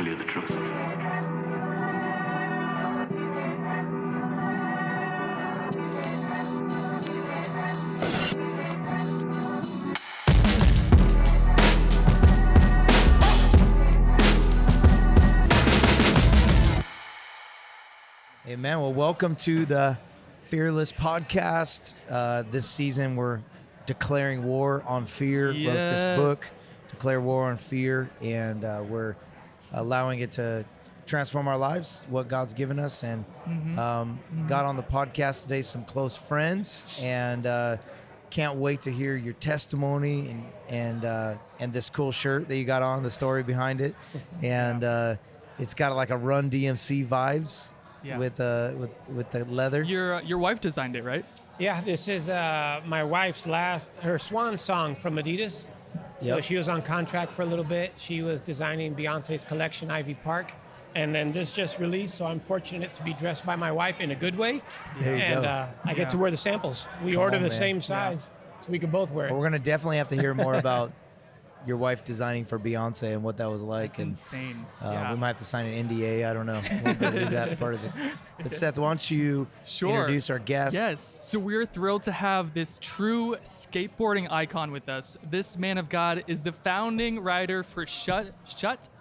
tell you the truth. Amen. Well, welcome to the Fearless Podcast. This season, we're declaring war on fear. Yes. Wrote this book, Declare War on Fear, and we're allowing it to transform our lives, what God's given us. And got on the podcast today some close friends, and can't wait to hear your testimony and this cool shirt that you got on, the story behind it, and it's got like a Run DMC vibes. Yeah. With the leather. Your wife designed it, right? Yeah, this is my wife's her swan song from Adidas. So Yep. she was on contract for a little bit. She was designing Beyonce's collection, Ivy Park. And then this just released, so I'm fortunate to be dressed by my wife in a good way. There you and go. I get to wear the samples. We Come order on, the man. same size, so we can both wear it. Well, we're gonna definitely have to hear more about your wife designing for Beyonce and what that was like. It's and insane. we might have to sign an NDA. I don't know. We'll do that part of it. But Seth, why don't you introduce our guest? Yes. So we're thrilled to have this true skateboarding icon with us. This man of God is the founding rider for Shut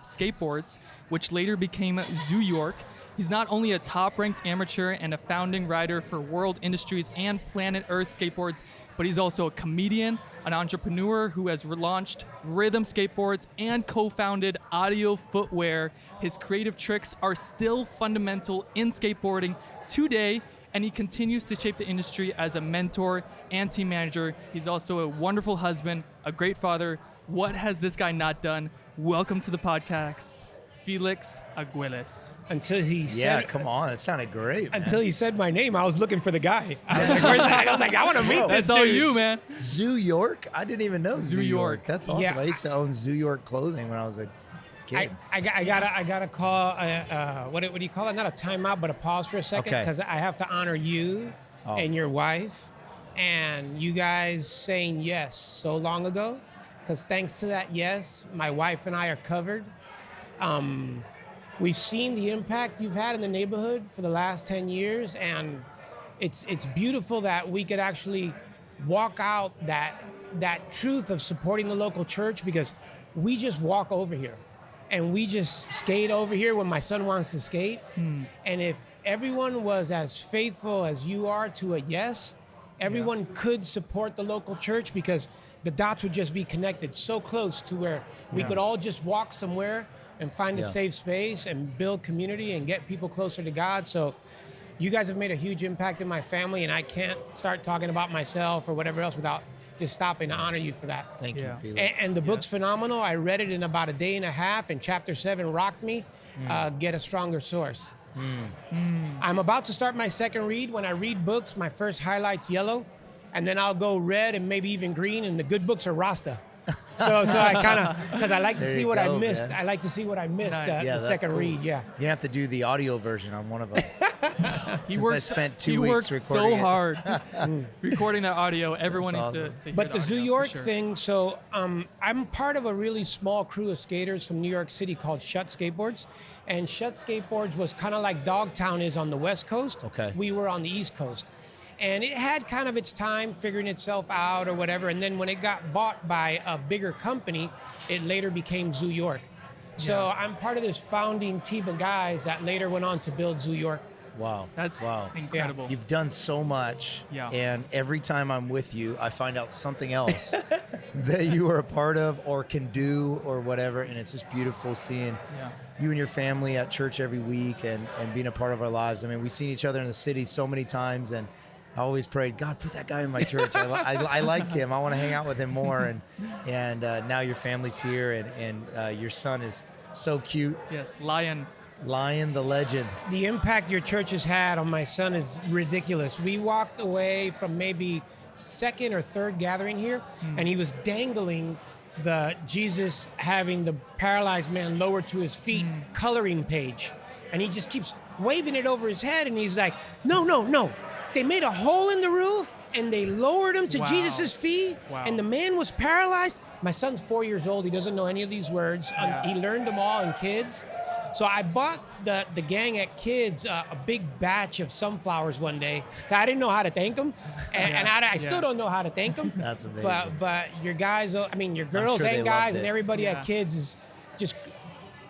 Skateboards, which later became Zoo York. He's not only a top-ranked amateur and a founding rider for World Industries and Planet Earth Skateboards, but he's also a comedian, an entrepreneur who has launched Rhythm Skateboards and co-founded Audio Footwear. His creative tricks are still fundamental in skateboarding today, and he continues to shape the industry as a mentor and team manager. He's also a wonderful husband, a great father. What has this guy not done? Welcome to the podcast, Felix Arguelles. Until he Yeah, said, come on. It sounded great, man. until he said my name, I was looking for the guy. I was like, where's that? I was like, I want to meet this That's all dude. you, man. Zoo York? I didn't even know Zoo York. York. That's awesome. Yeah. I used to own Zoo York clothing when I was a kid. I gotta call what do you call it? Not a timeout, but a pause for a second, Okay. because I have to honor you and your wife, and you guys saying yes so long ago. Because thanks to that yes, my wife and I are covered. We've seen the impact you've had in the neighborhood for the last 10 years, and it's beautiful that we could actually walk out that truth of supporting the local church, because we just walk over here and we just skate over here when my son wants to skate. And if everyone was as faithful as you are to a yes, everyone could support the local church, because the dots would just be connected so close to where we could all just walk somewhere and find a safe space and build community and get people closer to God. So you guys have made a huge impact in my family, and I can't start talking about myself or whatever else without just stopping to honor you for that. Thank you, Yeah. Felix. And the book's phenomenal. I read it in about a day and a half, and chapter 7 rocked me. Get a stronger source. I'm about to start my second read. When I read books, my first highlight's yellow, and then I'll go red and maybe even green, and the good books are Rasta. So I kind of, because I like to There see you what go, I missed. man. I like to see what I missed Nice. the that's second cool. read, yeah. You have to do the audio version on one of them. He Since worked, I spent 2 he weeks worked recording so it. hard recording that audio. Everyone That's needs awesome. to hear But the audio, Zoo for York sure. thing, so I'm part of a really small crew of skaters from New York City called Shut Skateboards. And Shut Skateboards was kind of like Dogtown is on the West Coast. Okay. We were on the East Coast. And it had kind of its time figuring itself out or whatever. And then when it got bought by a bigger company, it later became Zoo York. So I'm part of this founding team of guys that later went on to build Zoo York. Wow. That's wow. incredible. You've done so much, Yeah. and every time I'm with you, I find out something else that you are a part of or can do or whatever, and it's just beautiful seeing you and your family at church every week and being a part of our lives. I mean, we've seen each other in the city so many times, and I always prayed, God, put that guy in my church. I like him. I want to hang out with him more, and now your family's here, and your son is so cute. Yes, Lion. Lion, the legend. The impact your church has had on my son is ridiculous. We walked away from maybe second or third gathering here, and he was dangling the Jesus having the paralyzed man lowered to his feet coloring page. And he just keeps waving it over his head, and he's like, no, no, no. They made a hole in the roof, and they lowered him to Wow. Jesus' feet, Wow. and the man was paralyzed. My son's 4 years old. He doesn't know any of these words. Yeah. He learned them all in kids. So I bought the gang at Kids a big batch of sunflowers one day. I didn't know how to thank them, and I still don't know how to thank them. That's amazing. But your guys, I mean your girls sure they and guys loved and it. everybody at Kids is just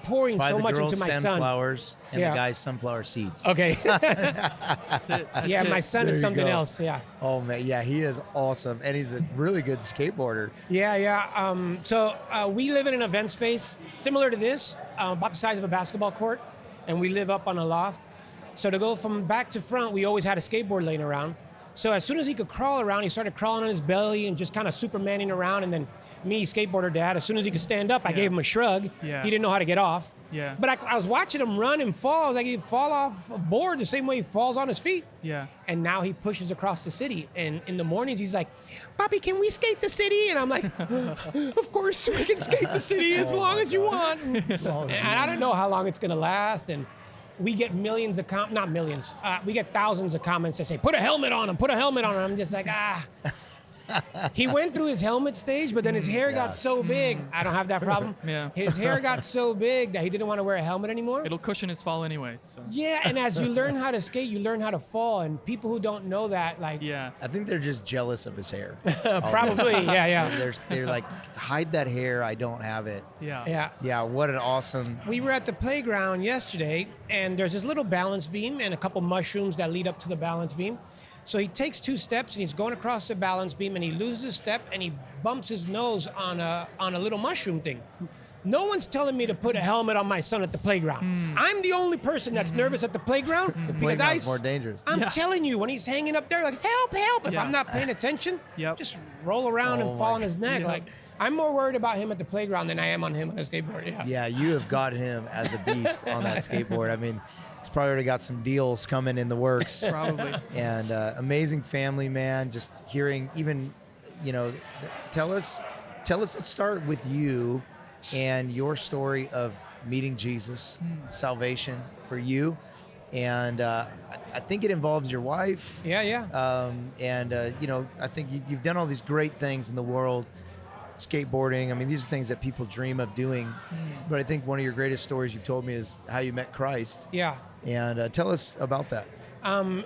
pouring Buy so the much girls into my son. sunflowers and Yeah. the guys sunflower seeds. Okay. That's it. That's Yeah, it. my son There is you something go. else. Yeah. Oh man, yeah, he is awesome, and he's a really good skateboarder. Yeah. So we live in an event space similar to this, about the size of a basketball court, and we live up on a loft. So to go from back to front, we always had a skateboard laying around. So as soon as he could crawl around, he started crawling on his belly and just kind of supermaning around. And then me, skateboarder dad, as soon as he could stand up, I gave him a shrug. Yeah. He didn't know how to get off. Yeah. But I was watching him run and fall. I was like, he'd fall off a board the same way he falls on his feet. Yeah. And now he pushes across the city. And in the mornings, he's like, Papi, can we skate the city? And I'm like, of course we can skate the city as long as you want. And I don't know how long it's going to last. And we get millions of not millions. We get thousands of comments that say, put a helmet on him, put a helmet on him. I'm just like, He went through his helmet stage, but then his hair got so big. I don't have that problem. Yeah. His hair got so big that he didn't want to wear a helmet anymore. It'll cushion his fall anyway. So. Yeah, and as you learn how to skate, you learn how to fall. And people who don't know that, like, Yeah. I think they're just jealous of his hair. probably, yeah. They're like, hide that hair. I don't have it. Yeah. Yeah. Yeah, what an awesome. We were at the playground yesterday, and there's this little balance beam and a couple mushrooms that lead up to the balance beam. So he takes 2 steps, and he's going across the balance beam, and he loses a step, and he bumps his nose on a little mushroom thing. No one's telling me to put a helmet on my son at the playground. I'm the only person that's nervous at the playground The because playground's more dangerous. I'm telling you, when he's hanging up there, like, help, help. If Yeah. I'm not paying attention, Yep. just roll around Oh and fall my on his neck. God. Like, I'm more worried about him at the playground than I am on him on a skateboard. Yeah. Yeah, you have got him as a beast on that skateboard. I mean, he's probably already got some deals coming in the works. Probably. And amazing family, man. Just hearing even, tell us, let's start with you and your story of meeting Jesus, salvation for you. And I think it involves your wife. Yeah. I think you've done all these great things in the world, skateboarding. I mean, these are things that people dream of doing. But I think one of your greatest stories you've told me is how you met Christ. Yeah. And tell us about that.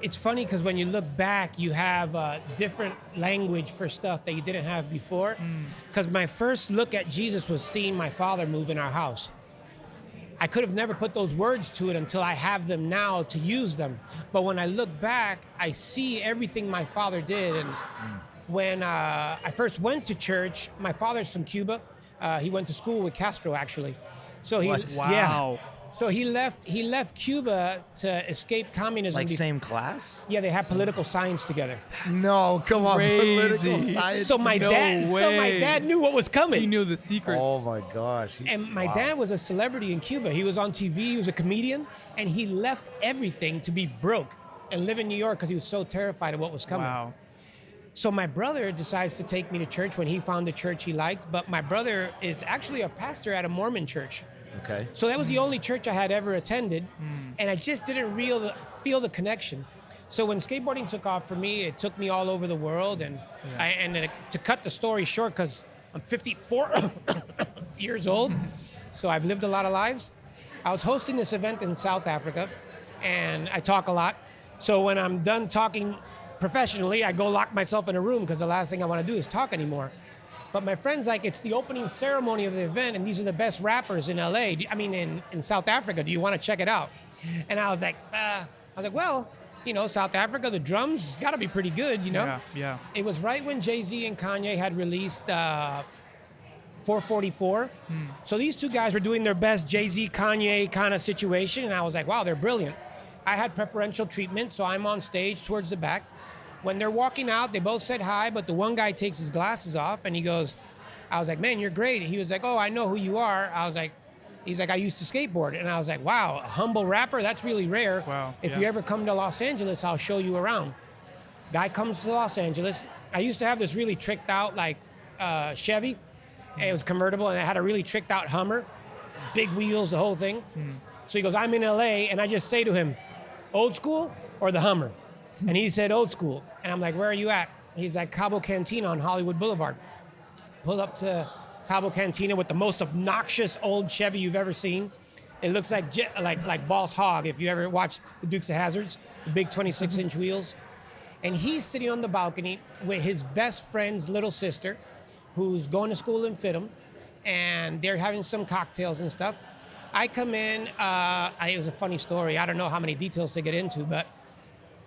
It's funny because when you look back, you have different language for stuff that you didn't have before. Because my first look at Jesus was seeing my father move in our house. I could have never put those words to it until I have them now to use them. But when I look back, I see everything my father did. And when I first went to church, my father's from Cuba. He went to school with Castro, actually. So he, What? Wow. Yeah. So he left Cuba to escape communism. Like same class? Yeah, they had political science together. No, come on. Crazy. Political science. So my dad knew what was coming. He knew the secrets. Oh my gosh. And my dad was a celebrity in Cuba. He was on TV, he was a comedian, and he left everything to be broke and live in New York because he was so terrified of what was coming. Wow. So my brother decides to take me to church when he found the church he liked, but my brother is actually a pastor at a Mormon church. Okay. So that was the only church I had ever attended, and I just didn't feel the connection. So when skateboarding took off for me, it took me all over the world, and to cut the story short, because I'm 54 years old, so I've lived a lot of lives. I was hosting this event in South Africa, and I talk a lot. So when I'm done talking professionally, I go lock myself in a room because the last thing I want to do is talk anymore. But my friend's like, it's the opening ceremony of the event, and these are the best rappers in LA. In South Africa. Do you want to check it out? And I was like, well, South Africa, the drums got to be pretty good, Yeah. It was right when Jay-Z and Kanye had released 444. So these two guys were doing their best Jay-Z, Kanye kind of situation, and I was like, wow, they're brilliant. I had preferential treatment, so I'm on stage towards the back. When they're walking out, they both said hi, but the one guy takes his glasses off and he goes, I was like, man, you're great. He was like, oh, I know who you are. He's like, I used to skateboard. And I was like, wow, a humble rapper? That's really rare. Wow, If you ever come to Los Angeles, I'll show you around. Guy comes to Los Angeles. I used to have this really tricked out Chevy. And it was convertible and it had a really tricked out Hummer, big wheels, the whole thing. So he goes, I'm in LA. And I just say to him, old school or the Hummer? And he said, old school. And I'm like, where are you at? He's like, Cabo Cantina on Hollywood Boulevard. Pull up to Cabo Cantina with the most obnoxious old Chevy you've ever seen. It looks like Boss Hogg, if you ever watched the Dukes of Hazzards, the big 26-inch wheels. And he's sitting on the balcony with his best friend's little sister, who's going to school in Fidham, and they're having some cocktails and stuff. I come in, it was a funny story. I don't know how many details to get into, but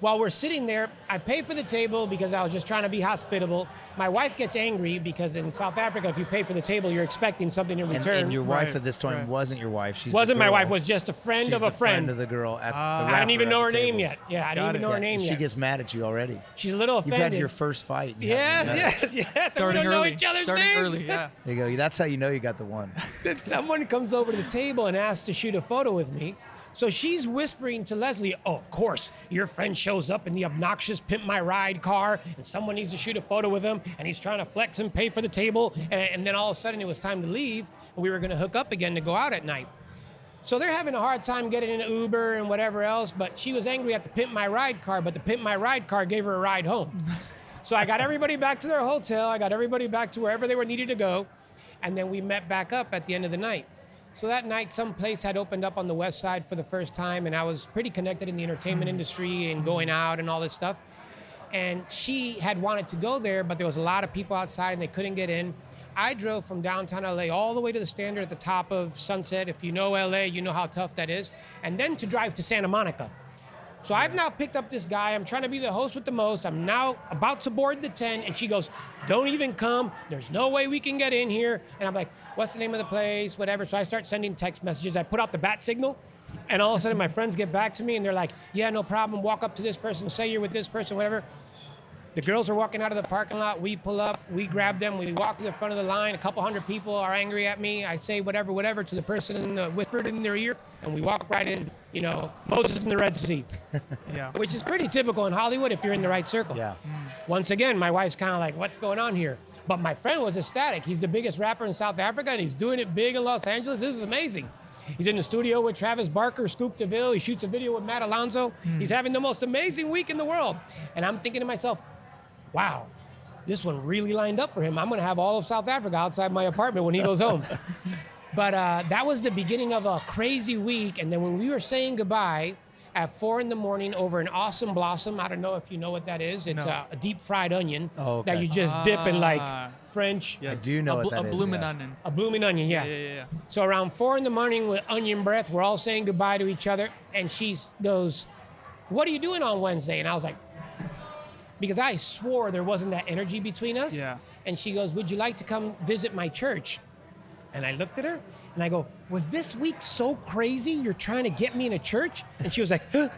while we're sitting there, I pay for the table because I was just trying to be hospitable. My wife gets angry because in South Africa, if you pay for the table, you're expecting something in return. And your wife at this time wasn't your wife. She's wasn't my wife, was just a friend of a friend. Friend of the girl at the I didn't even know her name yet. Yeah, I didn't even know her name yet. yet. She gets mad at you already. She's a little offended. You've had your first fight. Yes. Starting we don't early. know each other's Starting names. early, yeah. There you go. That's how you know you got the one. Then someone comes over to the table and asks to shoot a photo with me. So she's whispering to Leslie, oh, of course, your friend shows up in the obnoxious Pimp My Ride car and someone needs to shoot a photo with him and he's trying to flex and pay for the table. And then all of a sudden it was time to leave and we were going to hook up again to go out at night. So they're having a hard time getting in an Uber and whatever else, but she was angry at the Pimp My Ride car, but the Pimp My Ride car gave her a ride home. So I got everybody back to their hotel. I got everybody back to wherever they were needed to go. And then we met back up at the end of the night. So that night, some place had opened up on the west side for the first time, and I was pretty connected in the entertainment industry and going out and all this stuff. And she had wanted to go there, but there was a lot of people outside and they couldn't get in. I drove from downtown LA all the way to the Standard at the top of Sunset. If you know LA, you know how tough that is. And then to drive to Santa Monica. So I've now picked up this guy. I'm trying to be the host with the most. I'm now about to board the 10, and she goes, don't even come. There's no way we can get in here. And I'm like, what's the name of the place, whatever. So I start sending text messages. I put out the bat signal, and all of a sudden my friends get back to me, and they're like, yeah, no problem. Walk up to this person, say you're with this person, whatever. The girls are walking out of the parking lot. We pull up, we grab them, we walk to the front of the line. A couple hundred people are angry at me. I say whatever to the person whispered in their ear, and we walk right in, Moses in the Red Sea. Yeah. Which is pretty typical in Hollywood if you're in the right circle. Yeah. Once again, my wife's kind of like, what's going on here? But my friend was ecstatic. He's the biggest rapper in South Africa, and he's doing it big in Los Angeles. This is amazing. He's in the studio with Travis Barker, Scoop DeVille. He shoots a video with Matt Alonso. He's having the most amazing week in the world. And I'm thinking to myself, wow, this one really lined up for him. I'm going to have all of South Africa outside my apartment when he goes home. But that was the beginning of a crazy week. And then when we were saying goodbye at 4 a.m. over an awesome blossom, I don't know if you know what that is. It's a deep fried onion that you just dip in like French. Yes. I do know what that is. A blooming onion. A blooming onion, yeah. Yeah. So around 4 a.m. with onion breath, we're all saying goodbye to each other. And she goes, what are you doing on Wednesday? And I was like, because I swore there wasn't that energy between us. Yeah. And she goes, would you like to come visit my church? And I looked at her and I go, was this week so crazy you're trying to get me in a church? And she was like, huh?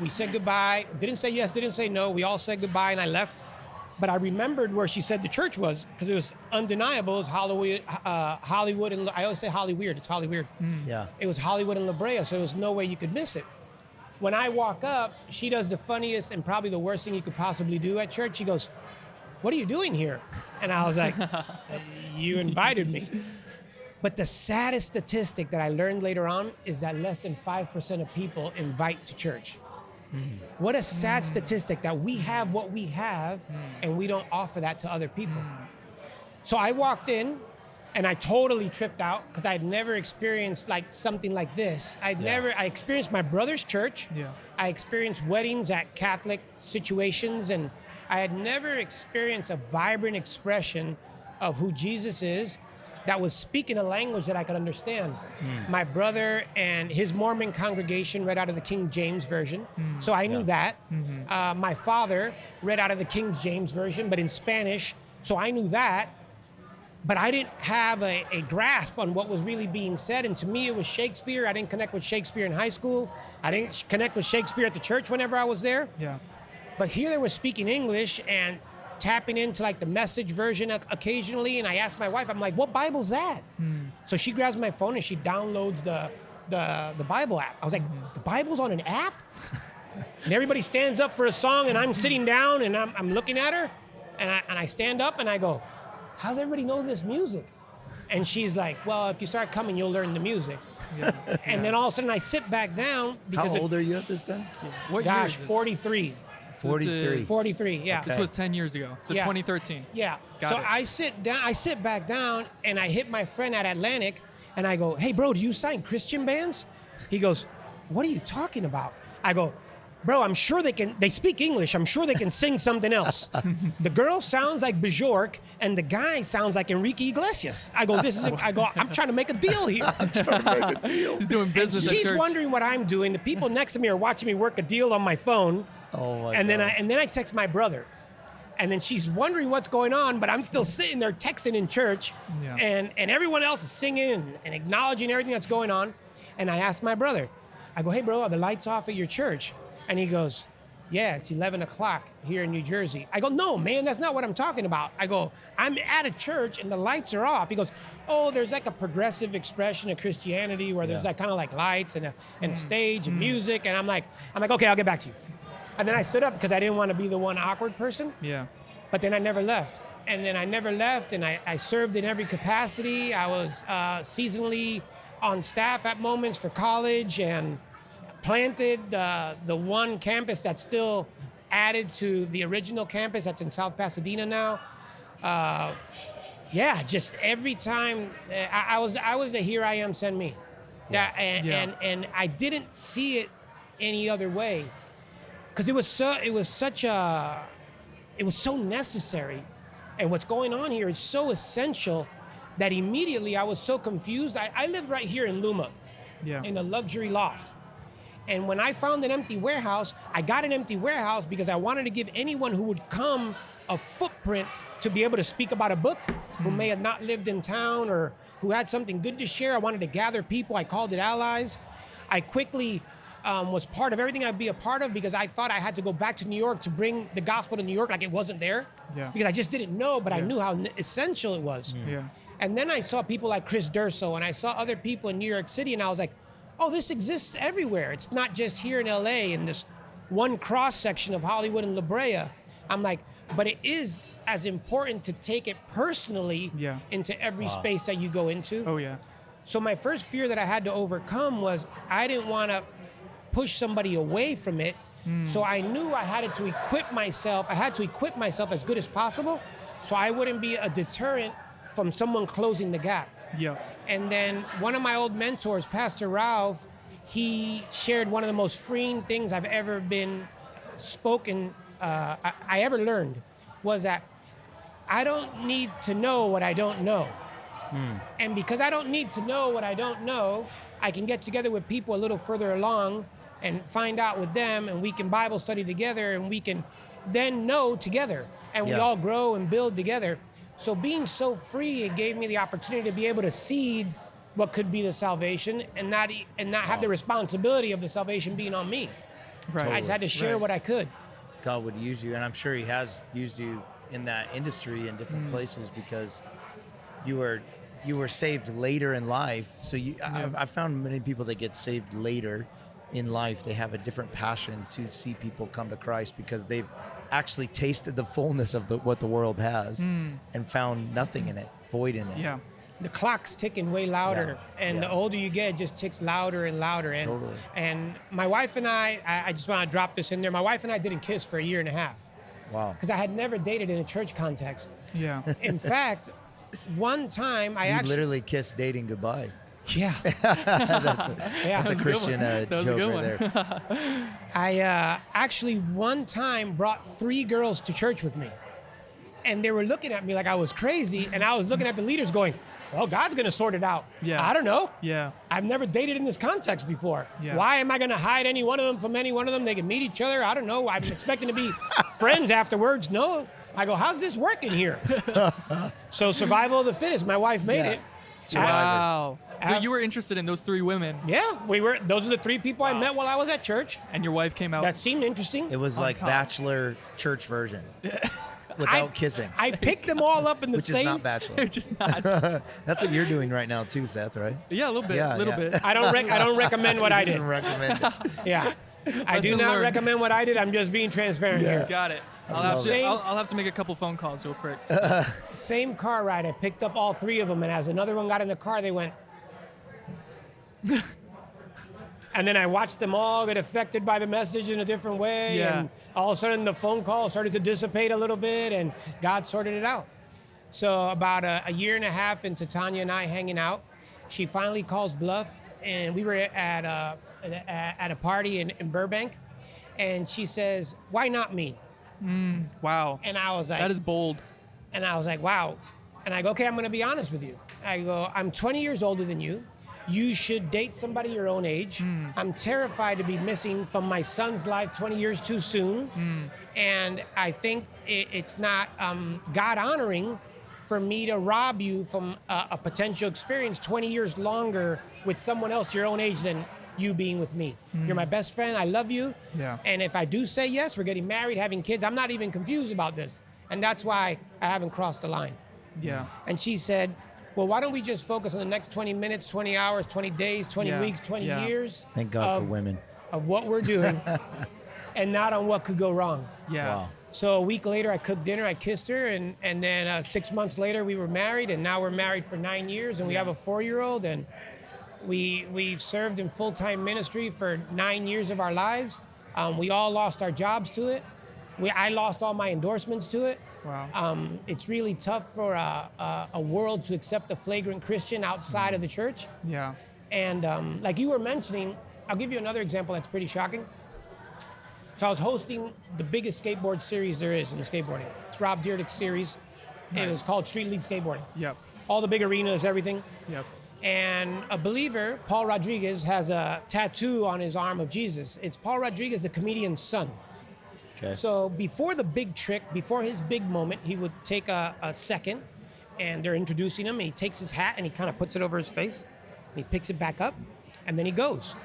We said goodbye. Didn't say yes, didn't say no. We all said goodbye and I left. But I remembered where she said the church was because it was undeniable. It was Hollywood and I always say Hollyweird. It's Hollyweird. Yeah. It was Hollywood and La Brea, so there was no way you could miss it. When I walk up, she does the funniest and probably the worst thing you could possibly do at church. She goes, what are you doing here? And I was like, you invited me. But the saddest statistic that I learned later on is that less than 5% of people invite to church. What a sad statistic that we have what we have and we don't offer that to other people. So I walked in and I totally tripped out because I had never experienced like something like this. I experienced my brother's church. Yeah. I experienced weddings at Catholic situations, and I had never experienced a vibrant expression of who Jesus is that was speaking a language that I could understand. My brother and his Mormon congregation read out of the King James Version, so I knew that. My father read out of the King James Version, but in Spanish, so I knew that. But I didn't have a grasp on what was really being said. And to me, it was Shakespeare. I didn't connect with Shakespeare in high school. I didn't connect with Shakespeare at the church whenever I was there. Yeah. But here they were speaking English and tapping into like the Message version occasionally. And I asked my wife, I'm like, what Bible's that? So she grabs my phone and she downloads the Bible app. I was like, the Bible's on an app? And everybody stands up for a song and I'm sitting down and I'm looking at her and I stand up and I go, how's everybody know this music? And she's like, well, if you start coming, you'll learn the music. Yeah. And then all of a sudden I sit back down. Because how old are you at this time? What year gosh, is this? 43. 43. 43, yeah. This was 10 years ago, so 2013. Yeah. Got so it. I sit back down and I hit my friend at Atlantic And I go, hey, bro, do you sign Christian bands? He goes, what are you talking about? I go, bro, I'm sure they speak English. I'm sure they can sing something else. The girl sounds like Bjork and the guy sounds like Enrique Iglesias. I go, I'm trying to make a deal here. I'm trying to make a deal. He's doing business at She's church. wondering what I'm doing. The people next to me are watching me work a deal on my phone. Oh my and God. then I text my brother. And then she's wondering what's going on, but I'm still sitting there texting in church. Yeah. And everyone else is singing and acknowledging everything that's going on. And I asked my brother, I go, hey bro, are the lights off at your church? And he goes, yeah, it's 11 o'clock here in New Jersey. I go, no, man, that's not what I'm talking about. I go, I'm at a church and the lights are off. He goes, oh, there's like a progressive expression of Christianity where there's like kind of like lights and a stage and music. And I'm like, okay, I'll get back to you. And then I stood up because I didn't want to be the one awkward person. Yeah. But then I never left. And then I never left, and I served in every capacity. I was seasonally on staff at moments for college and planted the one campus that's still added to the original campus that's in South Pasadena now. Just every time I was the here I am, send me. And I didn't see it any other way. Because it was so necessary, and what's going on here is so essential that immediately I was so confused. I lived right here in Luma, in a luxury loft. And when I found an empty warehouse, I got an empty warehouse because I wanted to give anyone who would come a footprint to be able to speak about a book, who may have not lived in town or who had something good to share. I wanted to gather people. I called it allies. I quickly was part of everything I'd be a part of because I thought I had to go back to New York to bring the gospel to New York like it wasn't there. Yeah. Because I just didn't know, but I knew how essential it was. Yeah. And then I saw people like Chris Durso, and I saw other people in New York City, and I was like, oh, this exists everywhere. It's not just here in LA in this one cross section of Hollywood and La Brea. I'm like, but it is as important to take it personally into every space that you go into. Oh, yeah. So my first fear that I had to overcome was I didn't want to push somebody away from it. So I knew I had to equip myself. I had to equip myself as good as possible so I wouldn't be a deterrent from someone closing the gap. Yeah. And then one of my old mentors, Pastor Ralph, he shared one of the most freeing things I've ever been spoken, I ever learned, was that I don't need to know what I don't know. And because I don't need to know what I don't know, I can get together with people a little further along and find out with them, and we can Bible study together, and we can then know together, and we all grow and build together. So being so free, it gave me the opportunity to be able to seed what could be the salvation and not have the responsibility of the salvation being on me. Right. I just had to share what I could. God would use you, and I'm sure he has used you in that industry in different places because you were saved later in life. So I've found many people that get saved later in life, they have a different passion to see people come to Christ because they've actually tasted the fullness of what the world has and found nothing in it, void in it. Yeah. The clock's ticking way louder, and the older you get, it just ticks louder and louder. And, Totally. And my wife and I just want to drop this in there. My wife and I didn't kiss for a year and a half. Wow. Because I had never dated in a church context. Yeah. In fact, one time You literally kissed dating goodbye. Yeah. That's a Christian joke right there. I actually one time brought 3 girls to church with me. And they were looking at me like I was crazy. And I was looking at the leaders going, well, God's going to sort it out. Yeah. I don't know. Yeah. I've never dated in this context before. Yeah. Why am I going to hide any one of them from any one of them? They can meet each other. I don't know. I'm expecting to be friends afterwards. No. I go, how's this working here? So survival of the fittest. My wife made it. Wow. So you were interested in those 3 women. Yeah, we were. Those are the 3 people I met while I was at church. And your wife came out. That seemed interesting. It was like top. Bachelor church version without kissing. I picked them all up in the Which same. is not Bachelor. Just not. That's what you're doing right now too, Seth, right? Yeah, a little bit. Yeah, a little yeah. bit. I don't recommend what I You did. didn't recommend it. Yeah, I do Lesson not learned. recommend what I did. I'm just being transparent here. Got it. love it. I'll have to make a couple phone calls real quick. Same car ride. I picked up all 3 of them, and as another one got in the car, they went. And then I watched them all get affected by the message in a different way. Yeah. And all of a sudden, the phone call started to dissipate a little bit, and God sorted it out. So about a year and a half into Tanya and I hanging out, she finally calls bluff, and we were at a party in Burbank, and she says, "Why not me?" Wow. And I was like, that is bold. and I was like, wow. And I go, okay, I'm going to be honest with you. I go, I'm 20 years older than you. You should date somebody your own age. I'm terrified to be missing from my son's life 20 years too soon. And I think it's not God honoring for me to rob you from a potential experience 20 years longer with someone else your own age than you being with me. You're my best friend. I love you. Yeah. And if I do say yes, we're getting married, having kids. I'm not even confused about this. And that's why I haven't crossed the line. Yeah. And she said, well, why don't we just focus on the next 20 minutes, 20 hours, 20 days, 20 weeks, 20 years Thank God for women. Of what we're doing and not on what could go wrong. Yeah. Wow. So a week later, I cooked dinner, I kissed her, and then 6 months later, we were married, and now we're married for 9 years, and we have a 4-year-old, and we've served in full-time ministry for 9 years of our lives. We all lost our jobs to it. I lost all my endorsements to it. Wow. It's really tough for a world to accept a flagrant Christian outside of the church. Yeah. And like you were mentioning, I'll give you another example that's pretty shocking. So I was hosting the biggest skateboard series there is in skateboarding. It's Rob Dyrdek's series. Nice. It was called Street League Skateboarding. Yep. All the big arenas, everything. Yep. And a believer, Paul Rodriguez, has a tattoo on his arm of Jesus. It's Paul Rodriguez, the comedian's son. Okay. So before the big trick, before his big moment, he would take a second, and they're introducing him, and he takes his hat and he kind of puts it over his face, and he picks it back up, and then he goes.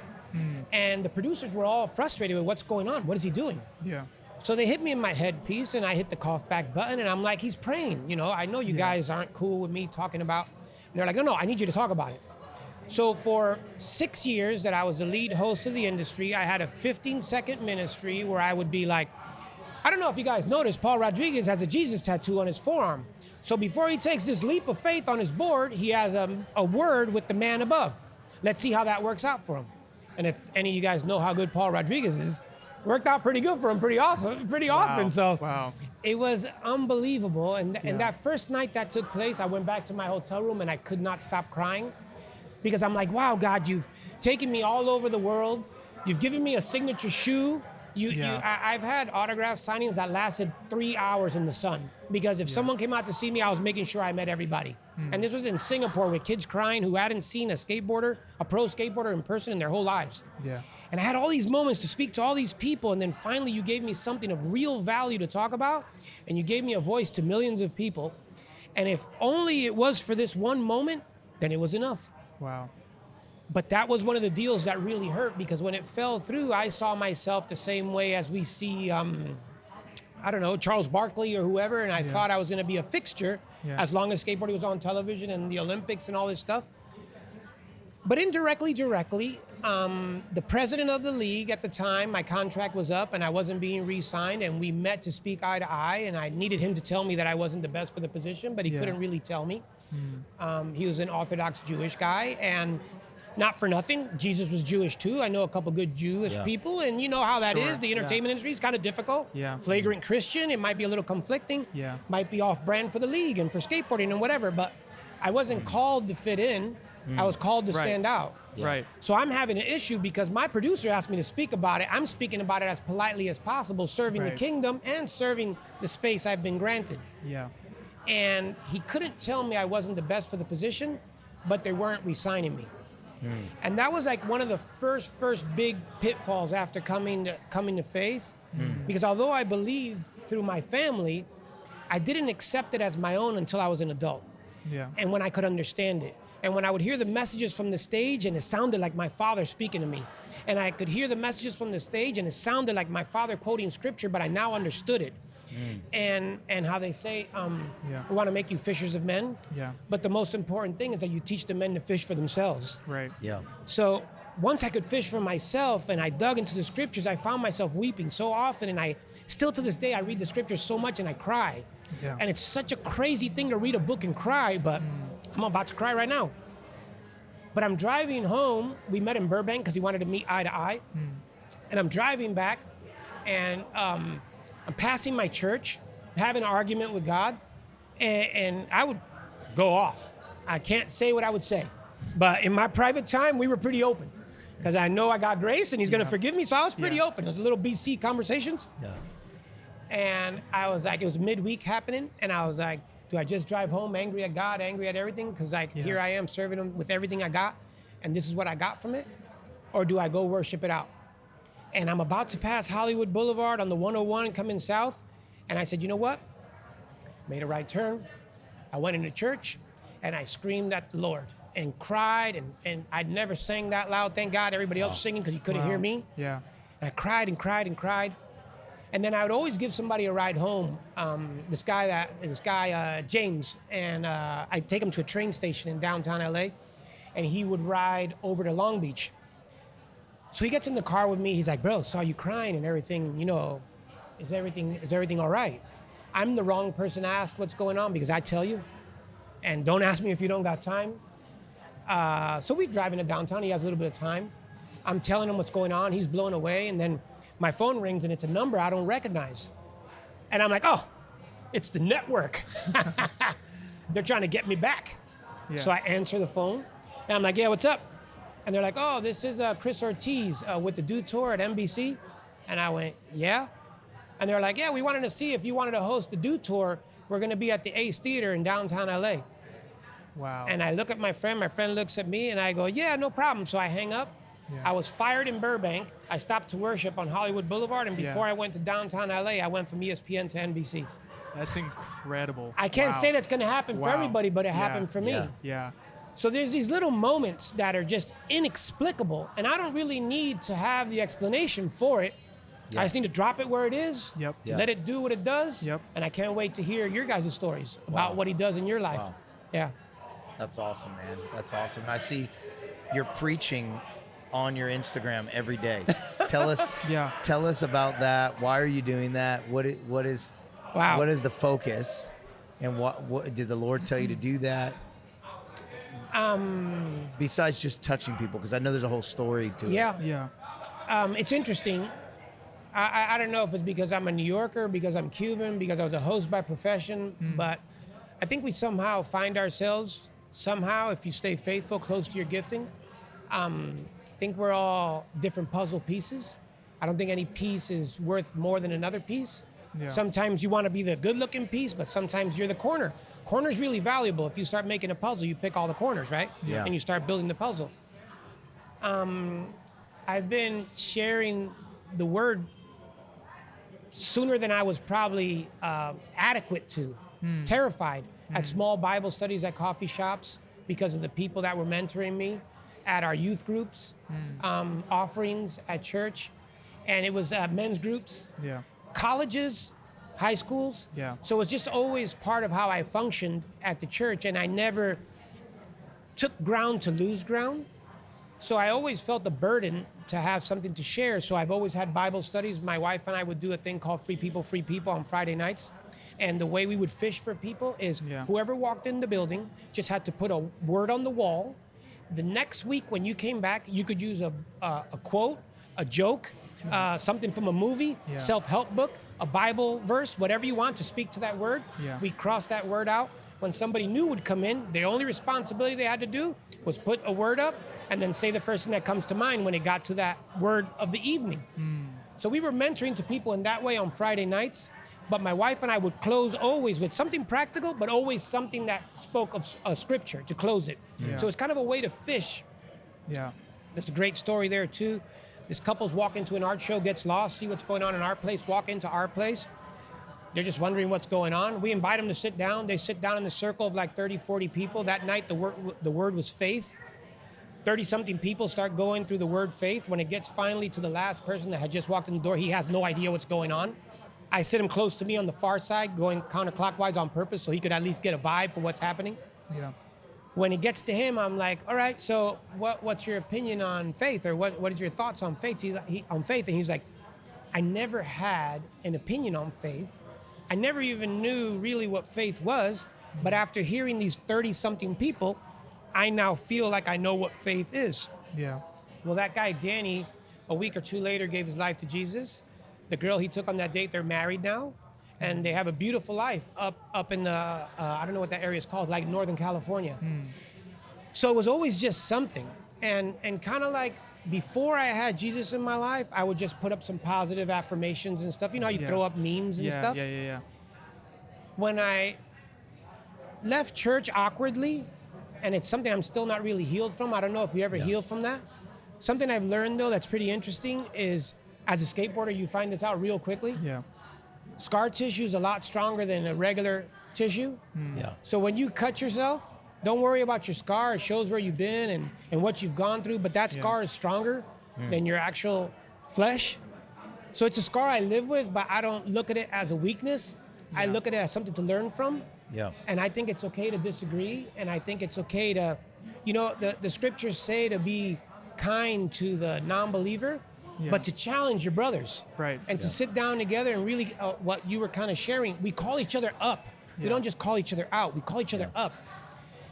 And the producers were all frustrated with what's going on. What is he doing? Yeah. So they hit me in my headpiece, and I hit the cough back button, and I'm like, he's praying. You know, I know you guys aren't cool with me talking about. And they're like, no, I need you to talk about it. So for 6 years that I was the lead host of the industry, I had a 15-second ministry where I would be like, I don't know if you guys noticed, Paul Rodriguez has a Jesus tattoo on his forearm. So before he takes this leap of faith on his board, he has a word with the man above. Let's see how that works out for him. And if any of you guys know how good Paul Rodriguez is, worked out pretty good for him, pretty often. So it was unbelievable. And that first night that took place, I went back to my hotel room and I could not stop crying because I'm like, wow, God, you've taken me all over the world. You've given me a signature shoe. I've had autograph signings that lasted 3 hours in the sun because if someone came out to see me, I was making sure I met everybody. And this was in Singapore with kids crying who hadn't seen a pro skateboarder in person in their whole lives. Yeah. And I had all these moments to speak to all these people, and then finally you gave me something of real value to talk about, and you gave me a voice to millions of people. And if only it was for this one moment, then it was enough. Wow. But that was one of the deals that really hurt because when it fell through, I saw myself the same way as we see, I don't know, Charles Barkley or whoever, and I thought I was going to be a fixture as long as skateboarding was on television and the Olympics and all this stuff. But indirectly, directly, the president of the league at the time, my contract was up and I wasn't being re-signed, and we met to speak eye to eye, and I needed him to tell me that I wasn't the best for the position, but he couldn't really tell me. He was an Orthodox Jewish guy, and not for nothing, Jesus was Jewish too. I know a couple good Jewish people, and you know how that is. The entertainment industry is kind of difficult. Flagrant Christian, it might be a little conflicting. Might be off-brand for the league and for skateboarding and whatever, but I wasn't called to fit in. I was called to stand out. Right. So I'm having an issue because my producer asked me to speak about it. I'm speaking about it as politely as possible, serving the kingdom and serving the space I've been granted. Yeah. And he couldn't tell me I wasn't the best for the position, but they weren't re-signing me. And that was like one of the first big pitfalls after coming to faith, because although I believed through my family, I didn't accept it as my own until I was an adult. Yeah. And when I could understand it. And when I would hear the messages from the stage and it sounded like my father speaking to me. And I could hear the messages from the stage and it sounded like my father quoting scripture, but I now understood it. And how they say, we want to make you fishers of men. Yeah. But the most important thing is that you teach the men to fish for themselves. Right. Yeah. So once I could fish for myself and I dug into the scriptures, I found myself weeping so often. And I still to this day, I read the scriptures so much and I cry. Yeah. And it's such a crazy thing to read a book and cry, but I'm about to cry right now. But I'm driving home. We met in Burbank because he wanted to meet eye to eye. And I'm driving back and I'm passing my church, having an argument with God, and I would go off. I can't say what I would say. But in my private time, we were pretty open because I know I got grace and he's going to forgive me. So I was pretty open. It was a little BC conversations. Yeah. And I was like, it was midweek happening. And I was like, do I just drive home angry at God, angry at everything? Because here I am serving him with everything I got. And this is what I got from it. Or do I go worship it out? And I'm about to pass Hollywood Boulevard on the 101 coming south. And I said, you know what? Made a right turn. I went into church and I screamed at the Lord and cried. And I'd never sang that loud. Thank God everybody else was singing because he couldn't hear me. Yeah. And I cried and cried and cried. And then I would always give somebody a ride home. This guy, James, and I'd take him to a train station in downtown LA, and he would ride over to Long Beach. So he gets in the car with me. He's like, bro, saw you crying and everything, you know, is everything all right? I'm the wrong person to ask what's going on because I tell you, and don't ask me if you don't got time. So we drive into downtown. He has a little bit of time. I'm telling him what's going on. He's blown away, and then my phone rings and it's a number I don't recognize. And I'm like, oh, it's the network. They're trying to get me back. Yeah. So I answer the phone and I'm like, yeah, what's up? And they're like, oh, this is Chris Ortiz with the Do Tour at NBC. And I went, yeah. And they're like, yeah, we wanted to see if you wanted to host the Do Tour. We're going to be at the Ace Theater in downtown LA. Wow. And I look at my friend looks at me and I go, yeah, no problem. So I hang up. Yeah. I was fired in Burbank. I stopped to worship on Hollywood Boulevard. And before I went to downtown LA, I went from ESPN to NBC. That's incredible. I can't say that's going to happen for everybody, but it happened for me. Yeah. So there's these little moments that are just inexplicable. And I don't really need to have the explanation for it. Yeah. I just need to drop it where it is. Yep. Let it do what it does. Yep. And I can't wait to hear your guys' stories about what he does in your life. Wow. Yeah. That's awesome, man. That's awesome. I see you're preaching on your Instagram every day. Tell us about that. Why are you doing that? What is the focus? And what did the Lord tell you to do that? Besides just touching people, because I know there's a whole story to it. Yeah. It's interesting. I don't know if it's because I'm a New Yorker, because I'm Cuban, because I was a host by profession, but I think we somehow find ourselves, if you stay faithful, close to your gifting. I think we're all different puzzle pieces. I don't think any piece is worth more than another piece. Yeah. Sometimes you want to be the good-looking piece, but sometimes you're the corner. Corner's really valuable. If you start making a puzzle, you pick all the corners, right? Yeah. And you start building the puzzle. I've been sharing the word sooner than I was probably adequate to, terrified, at small Bible studies at coffee shops because of the people that were mentoring me, at our youth groups, offerings at church, and it was men's groups, colleges, high schools. Yeah. So it was just always part of how I functioned at the church, and I never took ground to lose ground. So I always felt the burden to have something to share. So I've always had Bible studies. My wife and I would do a thing called Free People on Friday nights. And the way we would fish for people is whoever walked in the building just had to put a word on the wall. The next week when you came back, you could use a quote, a joke, something from a movie, self-help book, a Bible verse, whatever you want to speak to that word. Yeah. We crossed that word out. When somebody new would come in, the only responsibility they had to do was put a word up and then say the first thing that comes to mind when it got to that word of the evening. So we were mentoring to people in that way on Friday nights. But my wife and I would close always with something practical, but always something that spoke of scripture to close it. Yeah. So it's kind of a way to fish. Yeah. There's a great story there too. This couple's walk into an art show, gets lost, see what's going on in our place, walk into our place. They're just wondering what's going on. We invite them to sit down. They sit down in the circle of like 30, 40 people. That night, the word was faith. 30-something people start going through the word faith. When it gets finally to the last person that had just walked in the door, he has no idea what's going on. I sit him close to me on the far side, going counterclockwise on purpose so he could at least get a vibe for what's happening. Yeah. When it gets to him, I'm like, all right, so what's your opinion on faith? Or what is your thoughts on faith? On faith? And he's like, I never had an opinion on faith. I never even knew really what faith was. But after hearing these 30-something people, I now feel like I know what faith is. Yeah. Well, that guy, Danny, a week or two later gave his life to Jesus. The girl he took on that date, they're married now, and they have a beautiful life up in the, I don't know what that area is called, like Northern California. So it was always just something. And kind of like before I had Jesus in my life, I would just put up some positive affirmations and stuff. You know how you throw up memes and stuff? Yeah. When I left church awkwardly, and it's something I'm still not really healed from. I don't know if you ever healed from that. Something I've learned, though, that's pretty interesting is, as a skateboarder, you find this out real quickly. Yeah. Scar tissue is a lot stronger than a regular tissue. Yeah. So when you cut yourself, don't worry about your scar. It shows where you've been and what you've gone through, but that scar is stronger than your actual flesh. So it's a scar I live with, but I don't look at it as a weakness. I look at it as something to learn from. Yeah. And I think it's okay to disagree, and I think it's okay to, you know, the scriptures say to be kind to the non-believer, but to challenge your brothers. Right. And to sit down together and really, what you were kind of sharing, we call each other up. We don't just call each other out, we call each other up.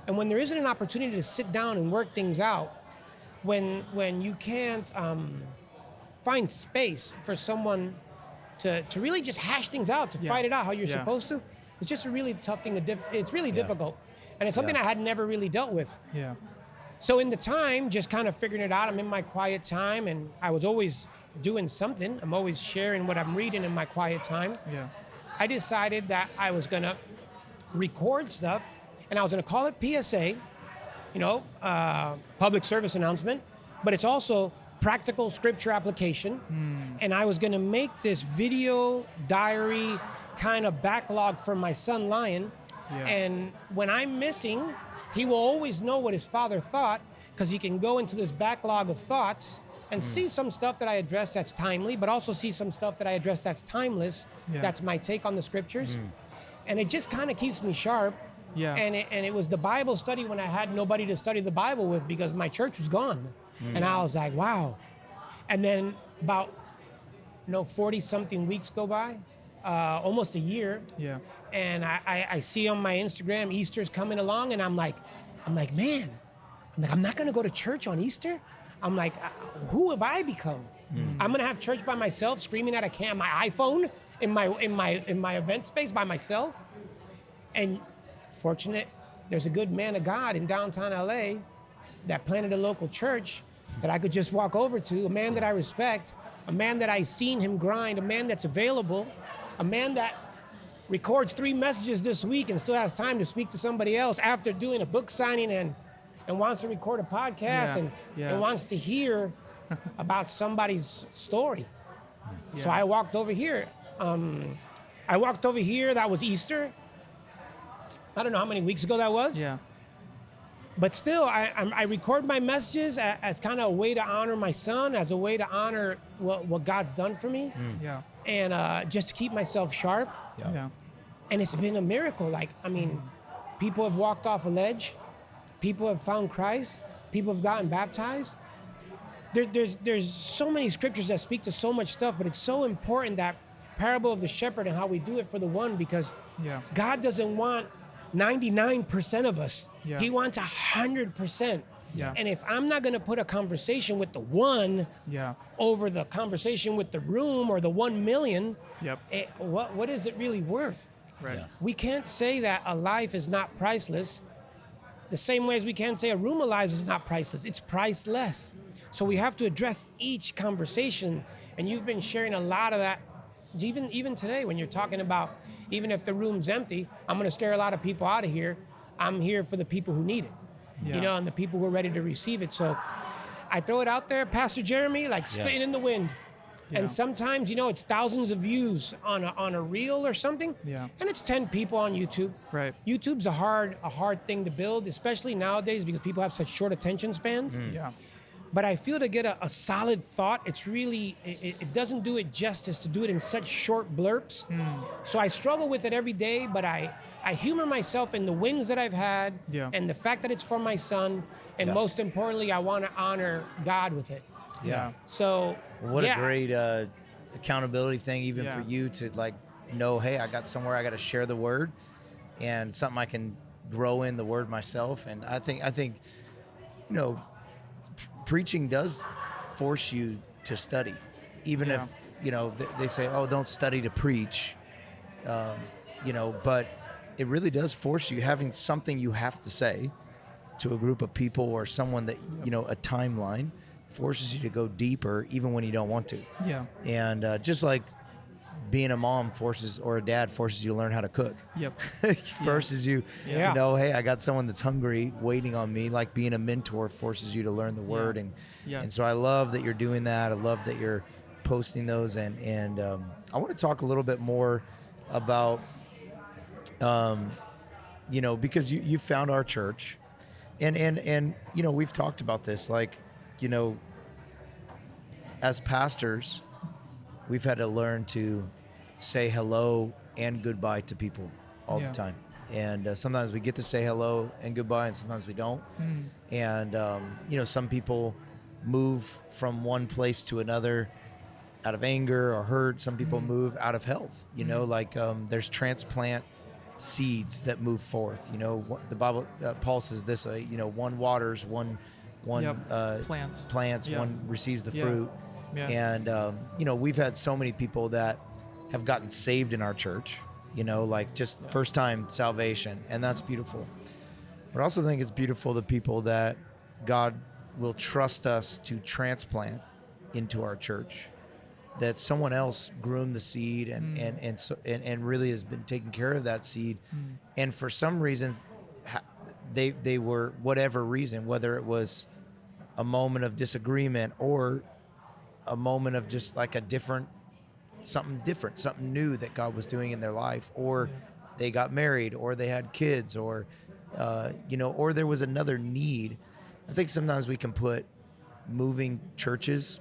And when there isn't an opportunity to sit down and work things out, when you can't find space for someone to really just hash things out, to fight it out how you're supposed to, it's just a really tough thing to it's really difficult. And it's something I had never really dealt with. Yeah. So in the time, just kind of figuring it out, I'm in my quiet time, and I was always doing something. I'm always sharing what I'm reading in my quiet time. Yeah. I decided that I was gonna record stuff, and I was gonna call it PSA, you know, public service announcement, but it's also practical scripture application. And I was gonna make this video diary kind of backlog for my son Lion. And when I'm missing, he will always know what his father thought, because he can go into this backlog of thoughts and see some stuff that I address that's timely, but also see some stuff that I address that's timeless. That's my take on the scriptures. And it just kind of keeps me sharp. And it was the Bible study when I had nobody to study the Bible with, because my church was gone. And I was like, wow. And then about 40 something weeks go by, almost a year. And I see on my Instagram Easter's coming along, and I'm like, man, I'm not gonna go to church on Easter. I'm like, who have I become? I'm gonna have church by myself, screaming at my iPhone in my event space by myself. And fortunate, there's a good man of God in downtown LA that planted a local church that I could just walk over to, a man that I respect, a man that I seen him grind, a man that's available, a man that records 3 messages this week and still has time to speak to somebody else after doing a book signing and wants to record a podcast and wants to hear about somebody's story. So I walked over here. That was Easter. I don't know how many weeks ago that was. But still, I record my messages as kind of a way to honor my son, as a way to honor what God's done for me. And just to keep myself sharp. And it's been a miracle. Like, I mean, people have walked off a ledge. People have found Christ. People have gotten baptized. There's so many scriptures that speak to so much stuff, but it's so important, that parable of the shepherd and how we do it for the one, because God doesn't want 99% of us. He wants 100%. And if I'm not going to put a conversation with the one over the conversation with the room or the 1 million, what is it really worth? We can't say that a life is not priceless the same way as we can't say a room of lives is not priceless. It's priceless. So we have to address each conversation. And you've been sharing a lot of that, even today, when you're talking about, even if the room's empty, I'm going to scare a lot of people out of here. I'm here for the people who need it, you know, and the people who are ready to receive it. So I throw it out there, Pastor Jeremy, like spitting in the wind. And sometimes, you know, it's thousands of views on a reel or something. And it's 10 people on YouTube. YouTube's a hard thing to build, especially nowadays, because people have such short attention spans. But I feel to get a solid thought, it's really, it doesn't do it justice to do it in such short blurps. So I struggle with it every day, but I humor myself in the wins that I've had and the fact that it's for my son. And most importantly, I want to honor God with it. So what a great accountability thing, even for you to like know, hey, I got somewhere I got to share the word, and something I can grow in the word myself. And I think you know, preaching does force you to study, even if, you know, they say, oh, don't study to preach, you know, but it really does force you, having something you have to say, to a group of people or someone that, a timeline forces you to go deeper even when you don't want to. Yeah. And just like being a mom forces, or a dad forces you to learn how to cook. Yep. Forces you, Yeah. hey, I got someone that's hungry waiting on me. Like being a mentor forces you to learn the word. And so I love that you're doing that. I love that you're posting those. And I want to talk a little bit more about, because you found our church and we've talked about this, like, as pastors, we've had to learn to say hello and goodbye to people all the time. And sometimes we get to say hello and goodbye, and sometimes we don't. And, some people move from one place to another out of anger or hurt. Some people move out of health, like there's transplant seeds that move forth. The Bible, Paul says this, one waters, one plants, one receives the fruit. And, we've had so many people that have gotten saved in our church, like just first time salvation. And that's beautiful. But I also think it's beautiful the people that God will trust us to transplant into our church, that someone else groomed the seed and really has been taking care of that seed. And for some reason, they were, whatever reason, whether it was a moment of disagreement or a moment of just like something new that God was doing in their life, or they got married, or they had kids, or, or there was another need. I think sometimes we can put moving churches,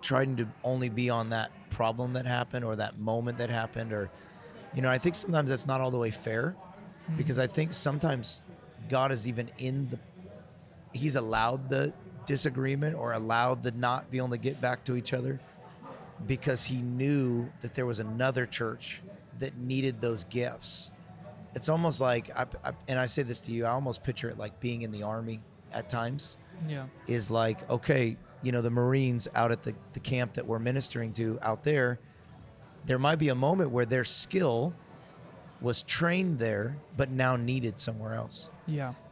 trying to only be on that problem that happened or that moment that happened, or, I think sometimes that's not all the way fair, because I think sometimes God is even He's allowed the disagreement or allowed the not be able to get back to each other because He knew that there was another church that needed those gifts. It's almost like, and I say this to you, I almost picture it like being in the Army at times. Is like, okay, the Marines out at the camp that we're ministering to out there might be a moment where their skill was trained there, but now needed somewhere else.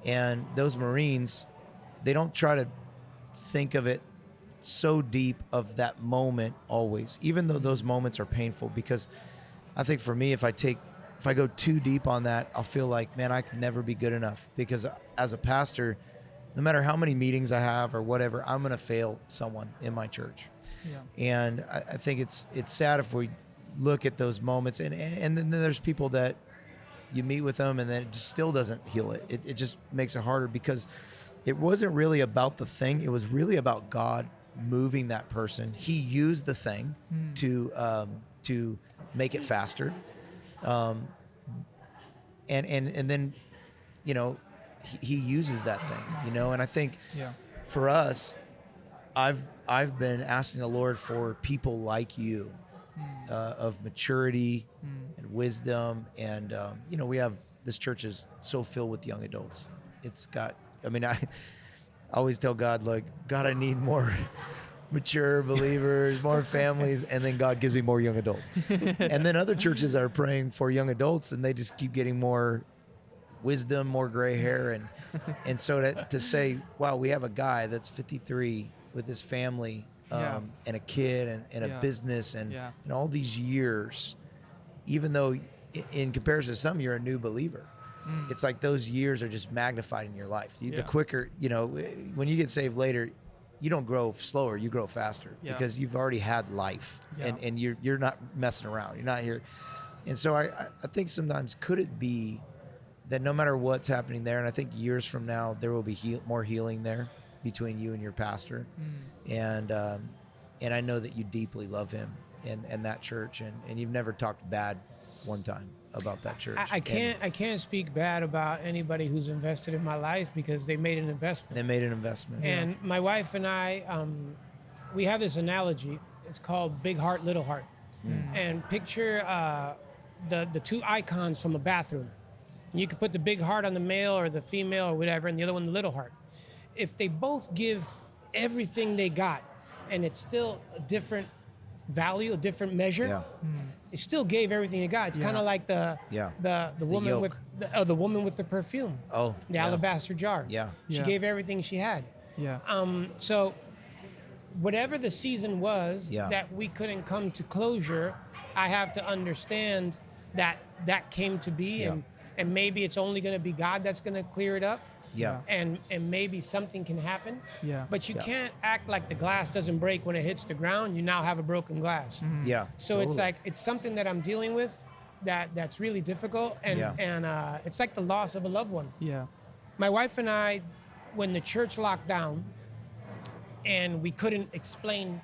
And those Marines, they don't try to think of it so deep of that moment always, even though those moments are painful, because I think for me, if I go too deep on that, I'll feel like, man, I can never be good enough, because as a pastor, no matter how many meetings I have or whatever, I'm going to fail someone in my church. And I think it's sad if we look at those moments, and then there's people that you meet with them and then it just still doesn't heal it. It just makes it harder, because it wasn't really about the thing. It was really about God moving that person. He used the thing to make it faster. And then, he uses that thing, and I think for us, I've been asking the Lord for people like you, of maturity and wisdom. And, we have, this church is so filled with young adults. It's got, I always tell God, like, God, I need more mature believers, more families, and then God gives me more young adults. And then other churches are praying for young adults, and they just keep getting more wisdom, more gray hair. And so to say, wow, we have a guy that's 53 with his family, and a kid and a business and all these years, even though in comparison to some, you're a new believer. It's like those years are just magnified in your life. The quicker, when you get saved later, you don't grow slower, you grow faster, because you've already had life, and you're not messing around. You're not here. And so I think sometimes, could it be that no matter what's happening there, and I think years from now, there will be more healing there between you and your pastor. And I know that you deeply love him and that church, and you've never talked bad one time about that church. I can't speak bad about anybody who's invested in my life, because they made an investment. They made an investment. And my wife and I, we have this analogy. It's called big heart, little heart. And picture the two icons from a bathroom. And you could put the big heart on the male or the female or whatever, and the other one the little heart. If they both give everything they got, and it's still a different value, a different measure. Yeah. It still gave everything it got. It's kind of like the woman yoke. with the woman with the perfume. Oh, the alabaster jar. Yeah. She Yeah. gave everything she had. Yeah. So whatever the season was Yeah. that we couldn't come to closure, I have to understand that that came to be, Yeah. and maybe it's only going to be God that's going to clear it up. Yeah. And maybe something can happen. Yeah. But you Yeah. can't act like the glass doesn't break when it hits the ground. You now have a broken glass. Yeah. So it's totally. like it's something that I'm dealing with that's really difficult, and Yeah. it's like the loss of a loved one. Yeah. My wife and I, when the church locked down, and we couldn't explain,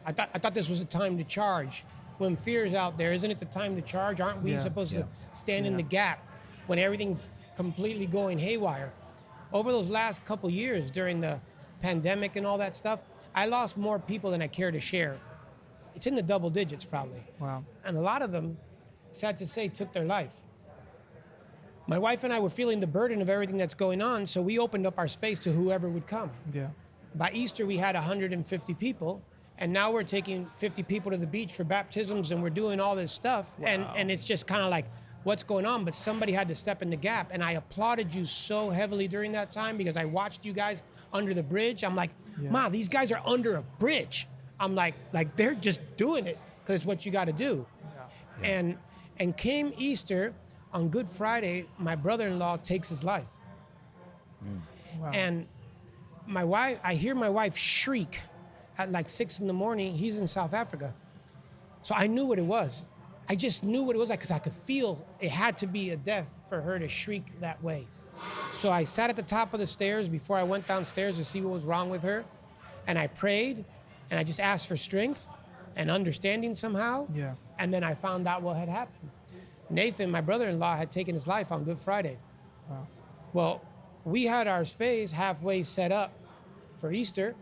I thought this was a time to charge. When fear's out there, isn't it the time to charge? Aren't we Yeah. supposed Yeah. to stand in the gap when everything's completely going haywire? Over those last couple years during the pandemic and all that stuff, I lost more people than I care to share. It's in the double digits probably. Wow. And a lot of them, sad to say, took their life. My wife and I were feeling the burden of everything that's going on, so we opened up our space to whoever would come. Yeah. By Easter, we had 150 people, and now we're taking 50 people to the beach for baptisms, and we're doing all this stuff. And it's just kind of like, what's going on? But somebody had to step in the gap, and I applauded you so heavily during that time because I watched you guys under the bridge. I'm like, Ma, these guys are under a bridge. I'm like they're just doing it because it's what you got to do. Yeah. And came Easter, on Good Friday, my brother-in-law takes his life. Wow. And my wife, I hear my wife shriek at like 6 a.m. He's in South Africa. So I knew what it was. I just knew what it was like because I could feel it had to be a death for her to shriek that way. So I sat at the top of the stairs before I went downstairs to see what was wrong with her. And I prayed and I just asked for strength and understanding somehow. Yeah. And then I found out what had happened. Nathan, my brother-in-law, had taken his life on Good Friday. Wow. Well, we had our space halfway set up for Easter.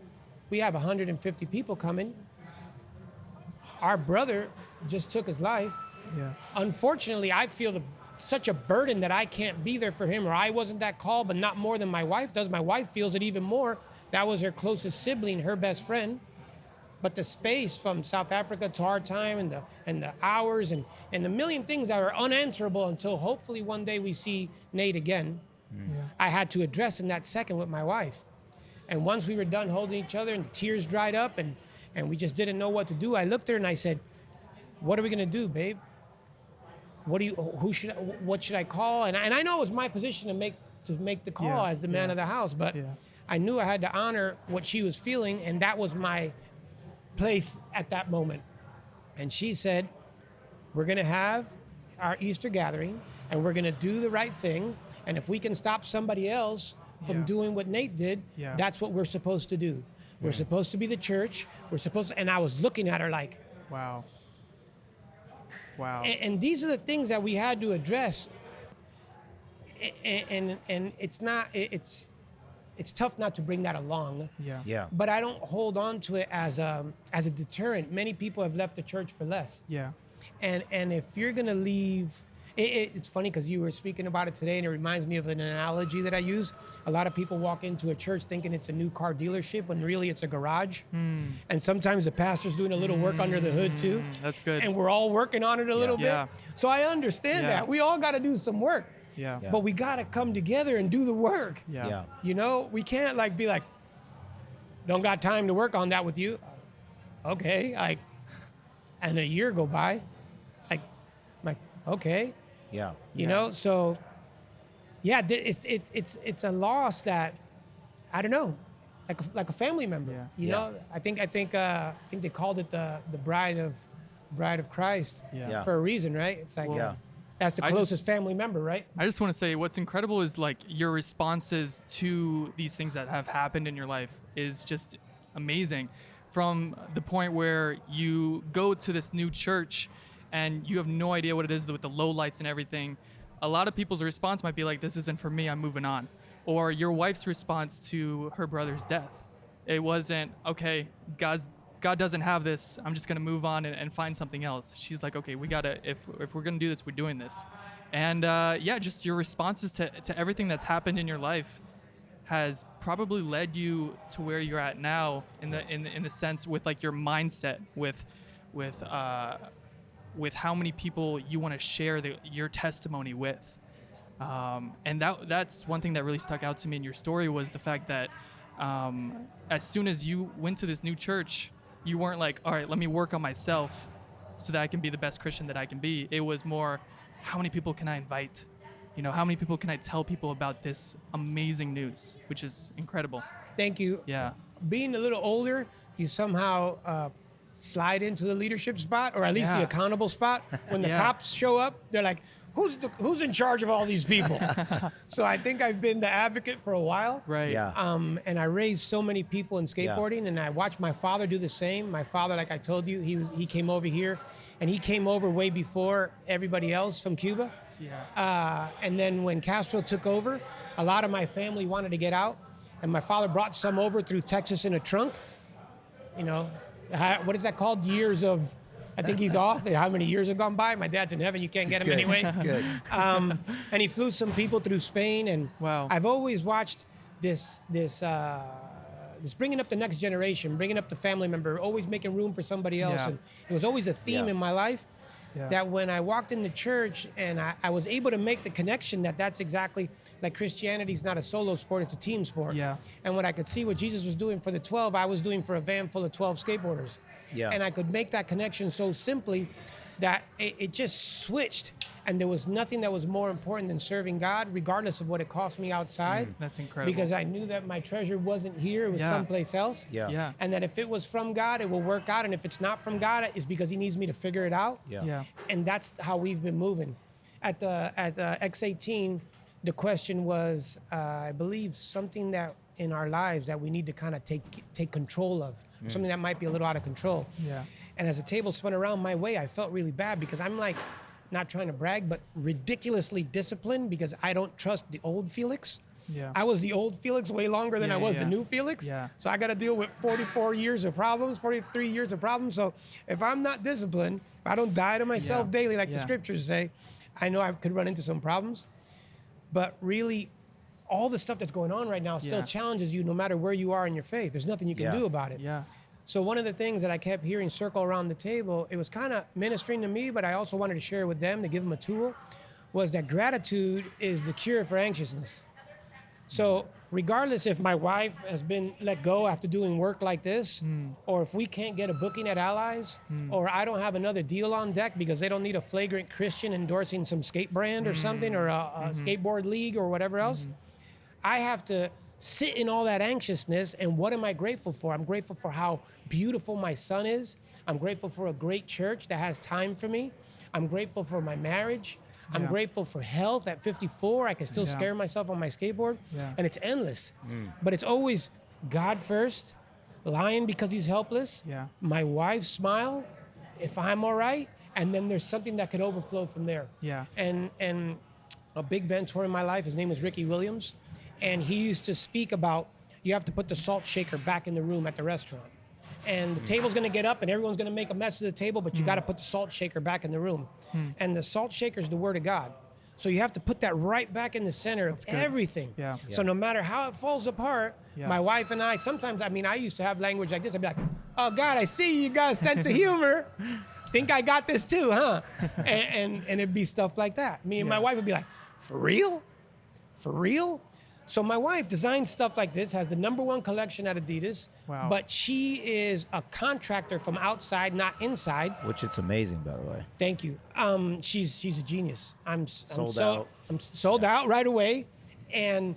We have 150 people coming. Our brother just took his life. Yeah. Unfortunately, I feel such a burden that I can't be there for him, or I wasn't that called, but not more than my wife does. My wife feels it even more. That was her closest sibling, her best friend. But the space from South Africa to our time and the hours and the million things that are unanswerable until hopefully one day we see Nate again, I had to address in that second with my wife. And once we were done holding each other and the tears dried up and we just didn't know what to do, I looked at her and I said, what are we gonna do, babe? What should I call? And I know it was my position to make the call as the man of the house, but I knew I had to honor what she was feeling, and that was my place at that moment. And she said, we're gonna have our Easter gathering and we're gonna do the right thing. And if we can stop somebody else from doing what Nate did, that's what we're supposed to do. We're supposed to be the church. And I was looking at her like, Wow. Wow. and these are the things that we had to address. And it's tough not to bring that along. Yeah. Yeah. But I don't hold on to it as a deterrent. Many people have left the church for less. Yeah. And if you're gonna leave, it's funny because you were speaking about it today, and it reminds me of an analogy that I use. A lot of people walk into a church thinking it's a new car dealership when really it's a garage. And sometimes the pastor's doing a little work under the hood too. That's good. And we're all working on it a little bit. Yeah. So I understand that. We all got to do some work. Yeah. But we got to come together and do the work. Yeah. Yeah. You know, we can't be like, don't got time to work on that with you. Okay, and a year go by, okay, Yeah. you know. So, yeah, it's a loss that I don't know, like a family member. Yeah. You know, I think they called it the bride of Christ Yeah. for a reason, right? It's like Yeah. that's the I closest just- family member, right? I just want to say what's incredible is like your responses to these things that have happened in your life is just amazing. From the point where you go to this new church and you have no idea what it is with the low lights and everything. A lot of people's response might be like, this isn't for me, I'm moving on. Or your wife's response to her brother's death. It wasn't, okay, God doesn't have this, I'm just gonna move on and find something else. She's like, okay, we gotta, if we're gonna do this, we're doing this. And just your responses to everything that's happened in your life has probably led you to where you're at now in the sense with like your mindset with how many people you want to share your testimony with. And that's one thing that really stuck out to me in your story was the fact that as soon as you went to this new church, you weren't like, all right, let me work on myself so that I can be the best Christian that I can be. It was more, how many people can I invite? You know, how many people can I tell people about this amazing news, which is incredible. Thank you. Yeah. Being a little older, you somehow slide into the leadership spot, or at least the accountable spot. When the cops show up, they're like, who's in charge of all these people? So I think I've been the advocate for a while. Right. Yeah. And I raised so many people in skateboarding, and I watched my father do the same. My father, like I told you, he came over here, and he came over way before everybody else from Cuba. Yeah. And then when Castro took over, a lot of my family wanted to get out, and my father brought some over through Texas in a trunk. You know, what is that called? Years of, I think he's off. How many years have gone by? My dad's in heaven. You can't get him anyway. That's good. And he flew some people through Spain, and Wow. I've always watched this bringing up the next generation, bringing up the family member, always making room for somebody else. Yeah. And it was always a theme in my life. Yeah. That when I walked in the church and I was able to make the connection that's exactly like Christianity is not a solo sport, it's a team sport. Yeah. And when I could see what Jesus was doing for the 12, I was doing for a van full of 12 skateboarders. Yeah. And I could make that connection so simply that it just switched. And there was nothing that was more important than serving God, regardless of what it cost me outside. That's incredible. Because I knew that my treasure wasn't here, it was someplace else. Yeah. Yeah. And that if it was from God, it will work out. And if it's not from God, it's because he needs me to figure it out. Yeah. Yeah. And that's how we've been moving. At the X18, the question was, I believe, something that in our lives that we need to kind of take control of, something that might be a little out of control. Yeah. And as the table spun around my way, I felt really bad because I'm like, not trying to brag, but ridiculously disciplined because I don't trust the old Felix. Yeah. I was the old Felix way longer than I was yeah. the new Felix. Yeah. So I got to deal with 44 years of problems, 43 years of problems. So if I'm not disciplined, if I don't die to myself daily, like the scriptures say, I know I could run into some problems. But really, all the stuff that's going on right now still challenges you no matter where you are in your faith. There's nothing you can do about it. Yeah. So one of the things that I kept hearing circle around the table, it was kind of ministering to me, but I also wanted to share with them to give them a tool, was that gratitude is the cure for anxiousness. So regardless if my wife has been let go after doing work like this, or if we can't get a booking at Allies, or I don't have another deal on deck because they don't need a flagrant Christian endorsing some skate brand or something, or a skateboard league or whatever else, I have to sit in all that anxiousness. And what am I grateful for? I'm grateful for how beautiful my son is. I'm grateful for a great church that has time for me. I'm grateful for my marriage. I'm grateful for health. At 54, I can still scare myself on my skateboard. And it's endless. But it's always God first, Lion because he's helpless, my wife's smile, if I'm all right, and then there's something that could overflow from there. Yeah. And a big mentor in my life, his name is Ricky Williams, and he used to speak about you have to put the salt shaker back in the room at the restaurant. And the table's gonna get up and everyone's gonna make a mess of the table, but you gotta put the salt shaker back in the room. And the salt shaker is the word of God. So you have to put that right back in the center of everything. Yeah. So no matter how it falls apart, my wife and I, sometimes, I used to have language like this. I'd be like, oh God, I see you got a sense of humor. Think I got this too, huh? and it'd be stuff like that. Me and my wife would be like, for real? For real? So my wife designs stuff like this, has the #1 collection at Adidas, but she is a contractor from outside, not inside. Which it's amazing, by the way. Thank you. She's a genius. I'm Sold out. I'm sold out right away. And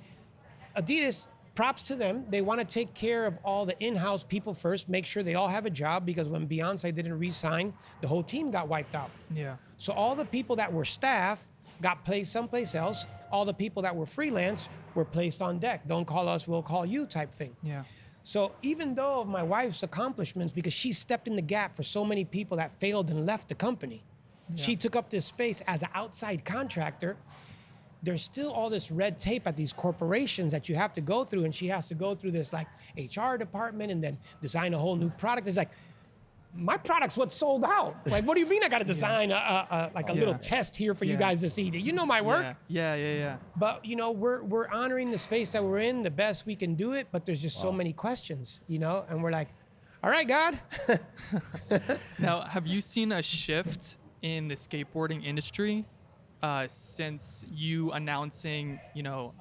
Adidas, props to them. They want to take care of all the in-house people first, make sure they all have a job, because when Beyonce didn't re-sign, the whole team got wiped out. Yeah. So all the people that were staff got placed someplace else. All the people that were freelance were placed on deck. Don't call us, we'll call you type thing. Yeah. So even though of my wife's accomplishments, because she stepped in the gap for so many people that failed and left the company, she took up this space as an outside contractor. There's still all this red tape at these corporations that you have to go through, and she has to go through this like HR department and then design a whole new product. It's like, my product's what's sold out. Like, what do you mean I got to design a little test here for you guys to see? You know my work. Yeah. But, you know, we're honoring the space that we're in the best we can do it, but there's just so many questions, you know, and we're like, all right, God. Now, have you seen a shift in the skateboarding industry since you announcing, you know,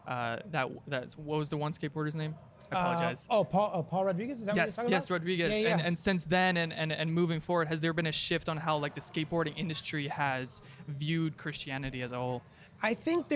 that's what was the one skateboarder's name? I apologize. Paul Rodriguez? Is that what you're talking about? Yes, Rodriguez. Yeah. And since then and moving forward, has there been a shift on how like the skateboarding industry has viewed Christianity as a whole? I think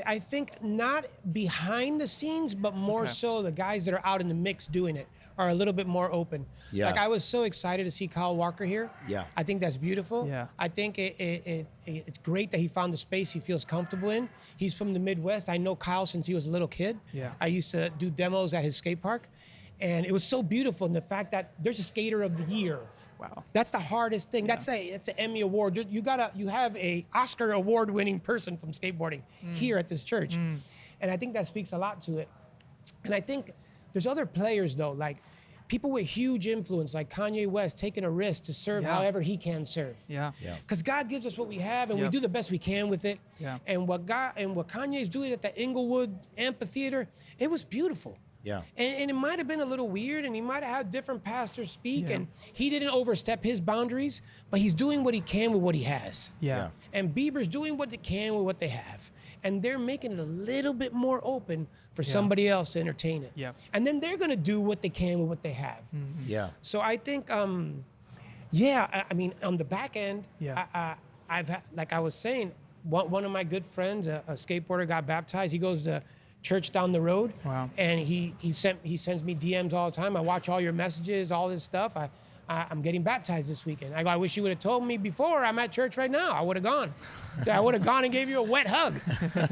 I think not behind the scenes, but more so the guys that are out in the mix doing it are a little bit more open. Yeah. Like I was so excited to see Kyle Walker here. Yeah. I think that's beautiful. Yeah. I think it's great that he found the space he feels comfortable in. He's from the Midwest. I know Kyle since he was a little kid. Yeah. I used to do demos at his skate park. And it was so beautiful. And the fact that there's a skater of the year. Wow. That's the hardest thing. That's an Emmy award. You have a Oscar award winning person from skateboarding here at this church. And I think that speaks a lot to it. And I think there's other players though, like people with huge influence, like Kanye West taking a risk to serve however he can serve. Yeah. Because God gives us what we have, and we do the best we can with it. Yeah. And what Kanye's doing at the Inglewood Amphitheater, it was beautiful. Yeah. And it might have been a little weird, and he might have had different pastors speak, and he didn't overstep his boundaries, but he's doing what he can with what he has. Yeah. And Bieber's doing what they can with what they have. And they're making it a little bit more open for somebody else to entertain it. Yeah. And then they're going to do what they can with what they have. Yeah. So I think, I mean, on the back end, I've had, like I was saying, one of my good friends, a skateboarder, got baptized. He goes to church down the road. Wow. And he sends me DMs all the time. I watch all your messages, all this stuff. I'm getting baptized this weekend. I wish you would have told me before. I'm at church right now. I would have gone. I would have gone and gave you a wet hug.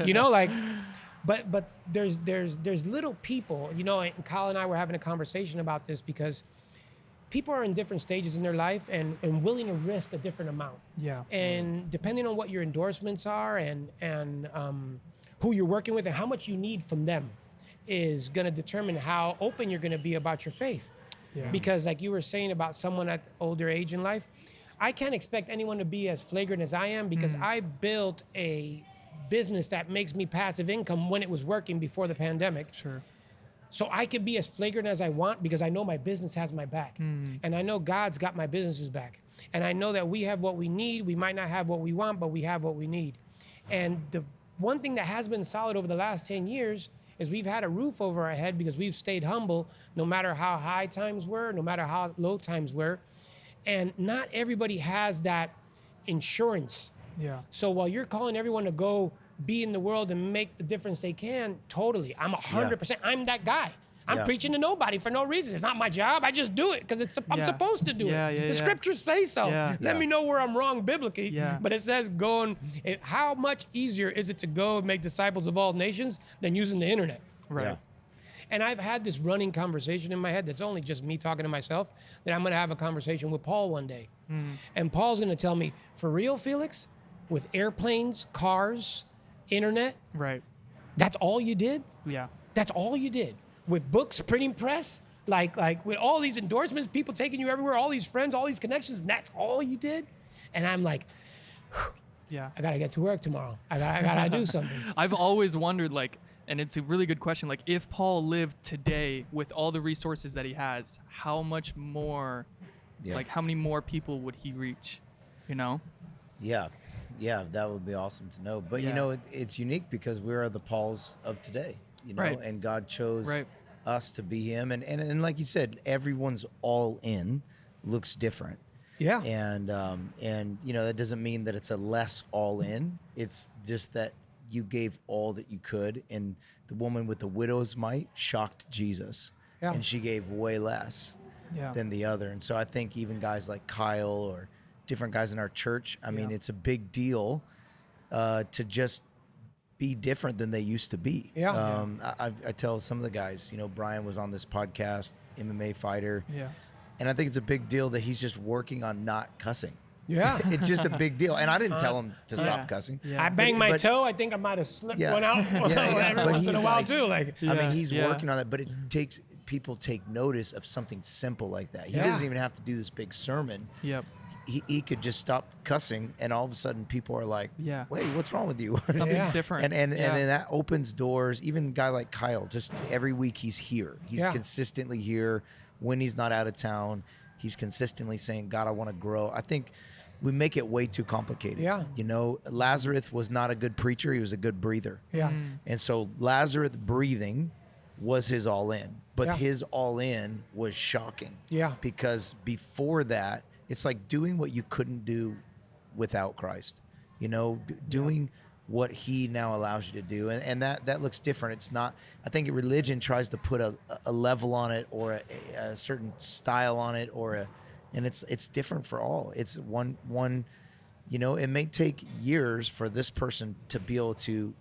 You know, like, but there's little people, you know, and Kyle and I were having a conversation about this because people are in different stages in their life and willing to risk a different amount. Yeah. And depending on what your endorsements are and who you're working with and how much you need from them is going to determine how open you're going to be about your faith. Yeah. Because like you were saying about someone at older age in life, I can't expect anyone to be as flagrant as I am because I built a business that makes me passive income when it was working before the pandemic. Sure. So I can be as flagrant as I want because I know my business has my back. And I know God's got my business's back. And I know that we have what we need. We might not have what we want, but we have what we need. And the one thing that has been solid over the last 10 years is we've had a roof over our head because we've stayed humble no matter how high times were, no matter how low times were. And not everybody has that insurance. Yeah. So while you're calling everyone to go be in the world and make the difference they can, totally. I'm 100%. I'm that guy. I'm preaching to nobody for no reason. It's not my job. I just do it because I'm supposed to do it. The scriptures say so. Let me know where I'm wrong biblically. But it says how much easier is it to go and make disciples of all nations than using the internet? Right. Yeah. And I've had this running conversation in my head that's only just me talking to myself, that I'm going to have a conversation with Paul one day. And Paul's going to tell me, for real, Felix, with airplanes, cars, internet, Right. that's all you did? Yeah. That's all you did? With books, printing press, like with all these endorsements, people taking you everywhere, all these friends, all these connections, and that's all you did? And I'm like, Yeah. I gotta get to work tomorrow. I gotta do something. I've always wondered, like, and it's a really good question, like, if Paul lived today with all the resources that he has, how much more, like, how many more people would he reach, you know? Yeah, that would be awesome to know. But, you know, it's unique because we are the Pauls of today, you know, and God chose us to be him. And like you said, everyone's all in looks different. Yeah. And you know, that doesn't mean that it's a less all in. It's just that you gave all that you could. And the woman with the widow's mite shocked Jesus. Yeah. And she gave way less than the other. And so I think even guys like Kyle or different guys in our church, I mean, it's a big deal to just be different than they used to be. Yeah. I tell some of the guys, you know, Brian was on this podcast, MMA fighter. Yeah. And I think it's a big deal that he's just working on not cussing. Yeah. It's just a big deal. And I didn't tell him to stop cussing. Yeah. I banged my toe. I think I might have slipped one out every once in a while too. Like, I mean, he's working on that, but it takes people take notice of something simple like that. He Yeah. doesn't even have to do this big sermon. Yep. He could just stop cussing, and all of a sudden people are like, Yeah. wait, what's wrong with you? Something's Yeah. different. And Yeah. then that opens doors. Even a guy like Kyle, just every week he's here. He's Yeah. consistently here when he's not out of town. He's consistently saying, God, I want to grow. I think we make it way too complicated. Yeah. You know, Lazarus was not a good preacher. He was a good breather. Yeah. And so Lazarus breathing was his all in, but Yeah. his all in was shocking. Yeah. Because before that, it's like doing what you couldn't do without Christ, you know, doing what he now allows you to do. And that looks different. It's not, I think religion tries to put a level on it, or a certain style on it, and it's different for all. It's one, you know, it may take years for this person to be able to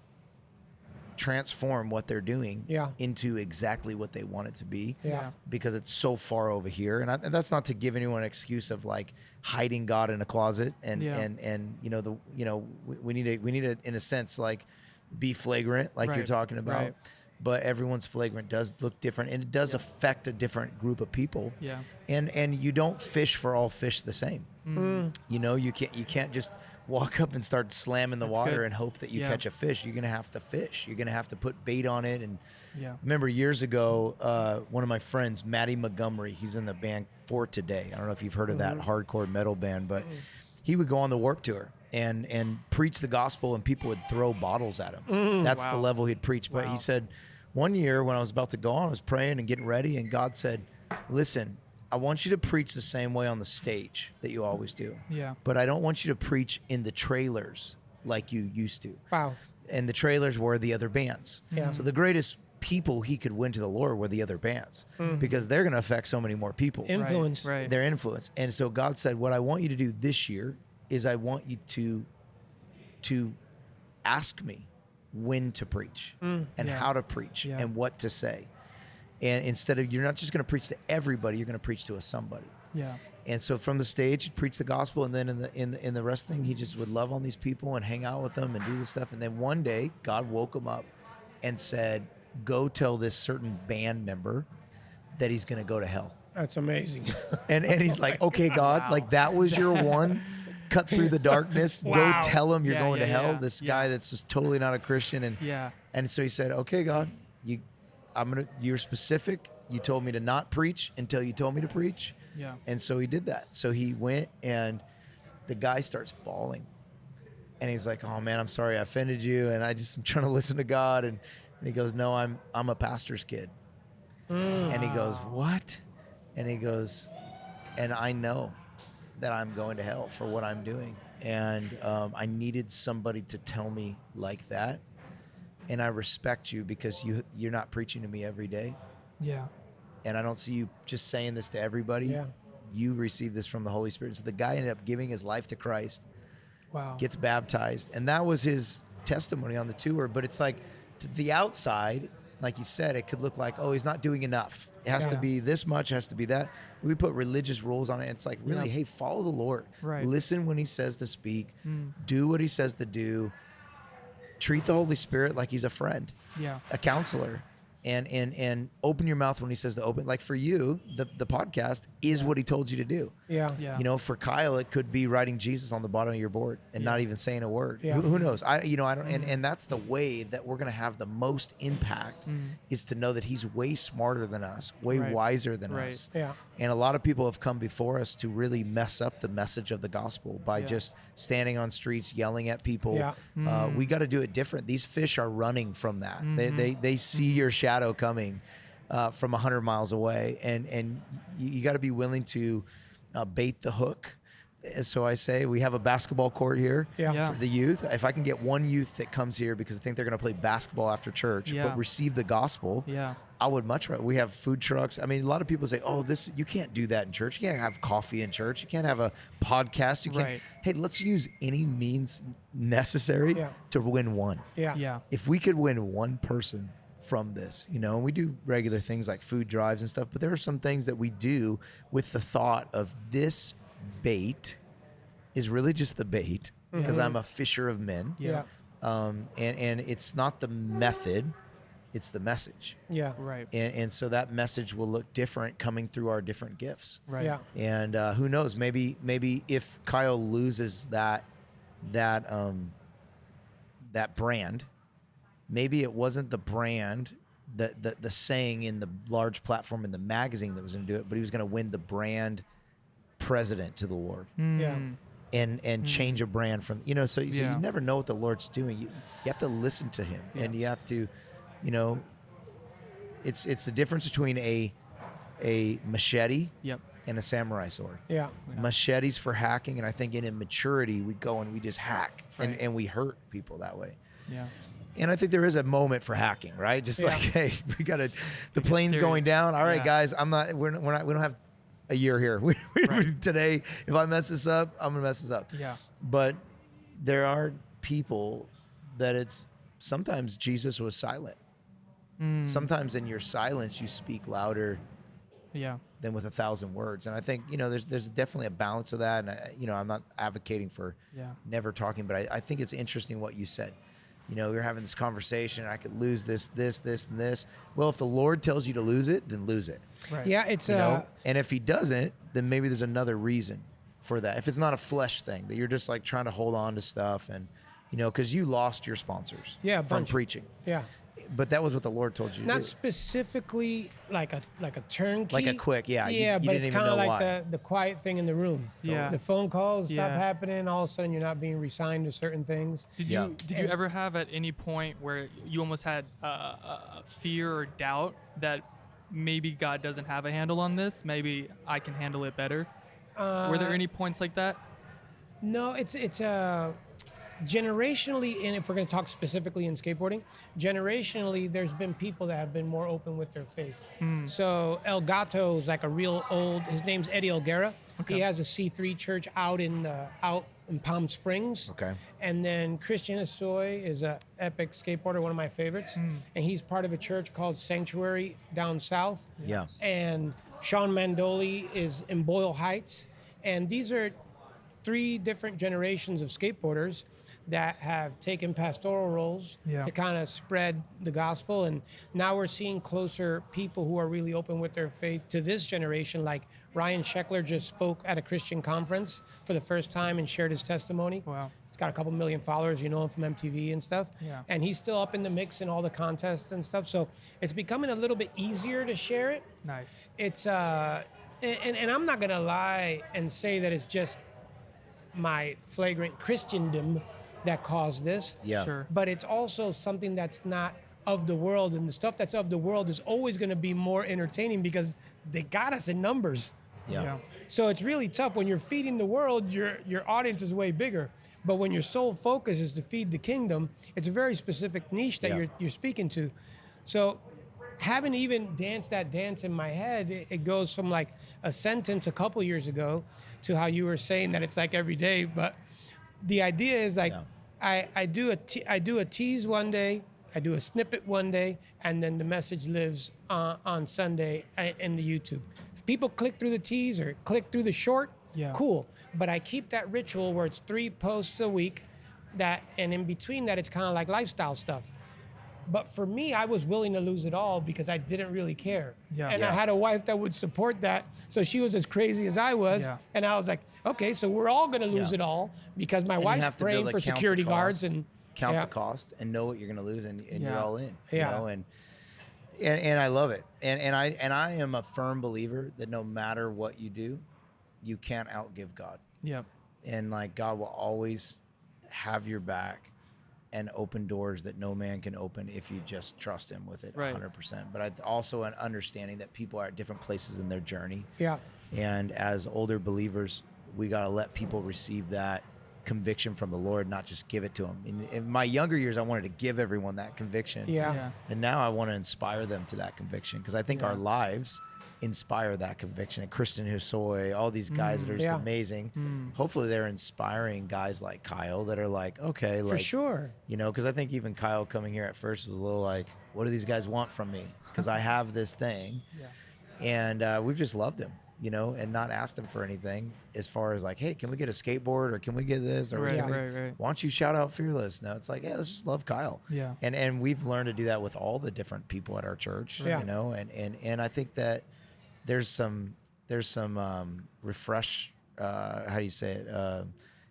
transform what they're doing Yeah. into exactly what they want it to be, Yeah. because it's so far over here. And that's not to give anyone an excuse of like hiding God in a closet and you know, we need to in a sense like be flagrant like you're Right. talking about. Right. But everyone's flagrant does look different, and it does affect a different group of people. Yeah. And you don't fish for all fish the same. You know, you can't just walk up and start slamming the That's water good. and hope that you Yeah. catch a fish. You're gonna have to fish. You're gonna have to put bait on it. And Yeah. I remember years ago, one of my friends, Matty Montgomery, he's in the band For Today. I don't know if you've heard of that hardcore metal band, but he would go on the Warped Tour and preach the gospel, and people would throw bottles at him. That's the Wow. level he'd preach. But Wow. he said, one year when I was about to go on, I was praying and getting ready, and God said, listen, I want you to preach the same way on the stage that you always do. Yeah. But I don't want you to preach in the trailers like you used to. Wow. And the trailers were the other bands. Yeah. So the greatest people he could win to the Lord were the other bands, because they're going to affect so many more people. Influence. Right. Their influence. And so God said, what I want you to do this year is I want you to ask me when to preach and Yeah. how to preach Yeah. and what to say. And instead of, you're not just going to preach to everybody, you're going to preach to a somebody. Yeah. And so from the stage, he'd preach the gospel, and then in the rest thing, he just would love on these people and hang out with them and do this stuff. And then one day, God woke him up and said, "Go tell this certain band member that he's going to go to hell." That's amazing. And he's like, "Okay, God, Wow. like that was your one. Cut through the darkness. Wow. Go tell him you're Yeah, going to yeah, hell." yeah. This Yeah. guy that's just totally not a Christian, Yeah. and so he said, "Okay, God, you're specific. You told me to not preach until you told me to preach." Yeah. And so he did that. So he went, and the guy starts bawling. And he's like, "Oh man, I'm sorry I offended you. And I'm trying to listen to God." And he goes, "No, I'm a pastor's kid." And he goes, "What?" And he goes, "And I know that I'm going to hell for what I'm doing. And I needed somebody to tell me like that. And I respect you because you're not preaching to me every day. Yeah. And I don't see you just saying this to everybody. Yeah. You received this from the Holy Spirit." So the guy ended up giving his life to Christ, Wow. gets baptized, and that was his testimony on the tour. But it's like, to the outside, like you said, it could look like, oh, he's not doing enough. It has to Yeah. be this much, has to be that. We put religious rules on it. It's like, really, Yeah. hey, follow the Lord. Right. Listen when he says to speak. Do what he says to do. Treat the Holy Spirit like he's a friend, Yeah. a counselor, and open your mouth when he says to open. Like for you, the podcast is what he told you to do. Yeah. Yeah. You know, for Kyle, it could be writing Jesus on the bottom of your board and not even saying a word. Yeah. Who knows? I don't. And that's the way that we're going to have the most impact is to know that he's way smarter than us, way Right. wiser than Right. us. Yeah. And a lot of people have come before us to really mess up the message of the gospel by Yeah. just standing on streets, yelling at people. Yeah. We got to do it different. These fish are running from that. They see your shadow coming from 100 miles away, and you got to be willing to bait the hook. So I say we have a basketball court here Yeah. Yeah. for the youth. If I can get one youth that comes here because I think they're going to play basketball after church, Yeah. but receive the gospel, Yeah. I would much rather. We have food trucks. I mean, a lot of people say, "Oh, you can't do that in church. You can't have coffee in church. You can't have a podcast. You can't." Right. Hey, let's use any means necessary Yeah. to win one. Yeah. Yeah. If we could win one person from this, and we do regular things like food drives and stuff, but there are some things that we do with the thought of this bait is really just the bait because I'm a fisher of men. Yeah. And it's not the method, It's the message. Yeah. Right. And so that message will look different coming through our different gifts. Right. Yeah. And who knows? Maybe if Kyle loses that brand, maybe it wasn't the brand, the saying in the large platform in the magazine that was going to do it, but he was going to win the brand president to the Lord. Yeah. And change a brand from, so you never know what the Lord's doing. You have to listen to him, and you have to, it's the difference between a machete Yep. and a samurai sword. Yeah. Machetes for hacking, and I think in immaturity we go and we just hack, Right. and we hurt people that way. Yeah. And I think there is a moment for hacking, right? Just like, hey, we got to, the plane's going serious. down. All right, Yeah. guys, we don't have a year here. Right. Today, if I mess this up, I'm gonna mess this up. Yeah. But there are people that sometimes Jesus was silent. Sometimes in your silence, you speak louder Yeah. than with 1,000 words. And I think, there's definitely a balance of that. And, I'm not advocating for never talking, but I think it's interesting what you said. We're having this conversation. I could lose this, and this. Well, if the Lord tells you to lose it, then lose it. Right. Yeah. It's And if he doesn't, then maybe there's another reason for that. If it's not a flesh thing, that you're just like trying to hold on to stuff and, because you lost your sponsors Yeah, a from bunch. preaching. yeah. But that was what the Lord told you to Not do. specifically like a turnkey. Like a quick, yeah. You but didn't it's even kind of know like why. the quiet thing in the room. Yeah. The phone calls stop Yeah. happening. All of a sudden, you're not being resigned to certain things. Did Yeah. you ever have at any point where you almost had fear or doubt that maybe God doesn't have a handle on this? Maybe I can handle it better. Were there any points like that? No, it's generationally, and if we're going to talk specifically in skateboarding, generationally, there's been people that have been more open with their faith. So El Gato is like a real old. His name's Eddie Elguera. Okay. He has a C3 church out in Palm Springs. Okay. And then Christian Hosoi is a epic skateboarder, one of my favorites, and he's part of a church called Sanctuary down south. Yeah. And Sean Mandoli is in Boyle Heights, and these are 3 different generations of skateboarders that have taken pastoral roles to kind of spread the gospel. And now we're seeing closer people who are really open with their faith to this generation. Like Ryan Sheckler just spoke at a Christian conference for the first time and shared his testimony. Wow. He's got a couple million followers, you know him from MTV and stuff. Yeah. And he's still up in the mix in all the contests and stuff. So it's becoming a little bit easier to share it. Nice. It's and I'm not gonna lie and say that it's just my flagrant Christendom that caused this. Yeah. Sure. But it's also something that's not of the world, and the stuff that's of the world is always going to be more entertaining because they got us in numbers. Yeah. So it's really tough when you're feeding the world. Your audience is way bigger, but when your sole focus is to feed the kingdom, it's a very specific niche that you're speaking to. So haven't even danced that dance in my head. It goes from like a sentence a couple years ago to how you were saying that it's like every day, but the idea is like I do a tease one day, I do a snippet one day, and then the message lives on Sunday in the YouTube. If people click through the tease or click through the short, cool. But I keep that ritual where it's 3 posts a week, and in between that, it's kind of like lifestyle stuff. But for me, I was willing to lose it all because I didn't really care. Yeah. And Yeah. I had a wife that would support that. So she was as crazy as I was. Yeah. And I was like, okay, so we're all going to lose it all because my And you wife's have to be able praying to for count the security guards cost, and count the cost and know what you're going to lose, and you're all in. Yeah. And I love it. And I am a firm believer that no matter what you do, you can't outgive God. Yep. And like God will always have your back and open doors that no man can open if you just trust him with it 100%. But I also an understanding that people are at different places in their journey. Yeah. And as older believers, we got to let people receive that conviction from the Lord, not just give it to them. In my younger years, I wanted to give everyone that conviction. Yeah. And now I want to inspire them to that conviction because I think our lives inspire that conviction. And Kristen Hosoi, all these guys that are just amazing. Hopefully they're inspiring guys like Kyle that are like, okay, For sure. because I think even Kyle coming here at first was a little like, what do these guys want from me? Because I have this thing. And we've just loved him. and not ask them for anything as far as like, hey, can we get a skateboard or can we get this or Right, can we- right. why don't you shout out Fearless? No, it's like, yeah, let's just love Kyle. Yeah. And we've learned to do that with all the different people at our church, Yeah. and I think that there's some refresh, how do you say it?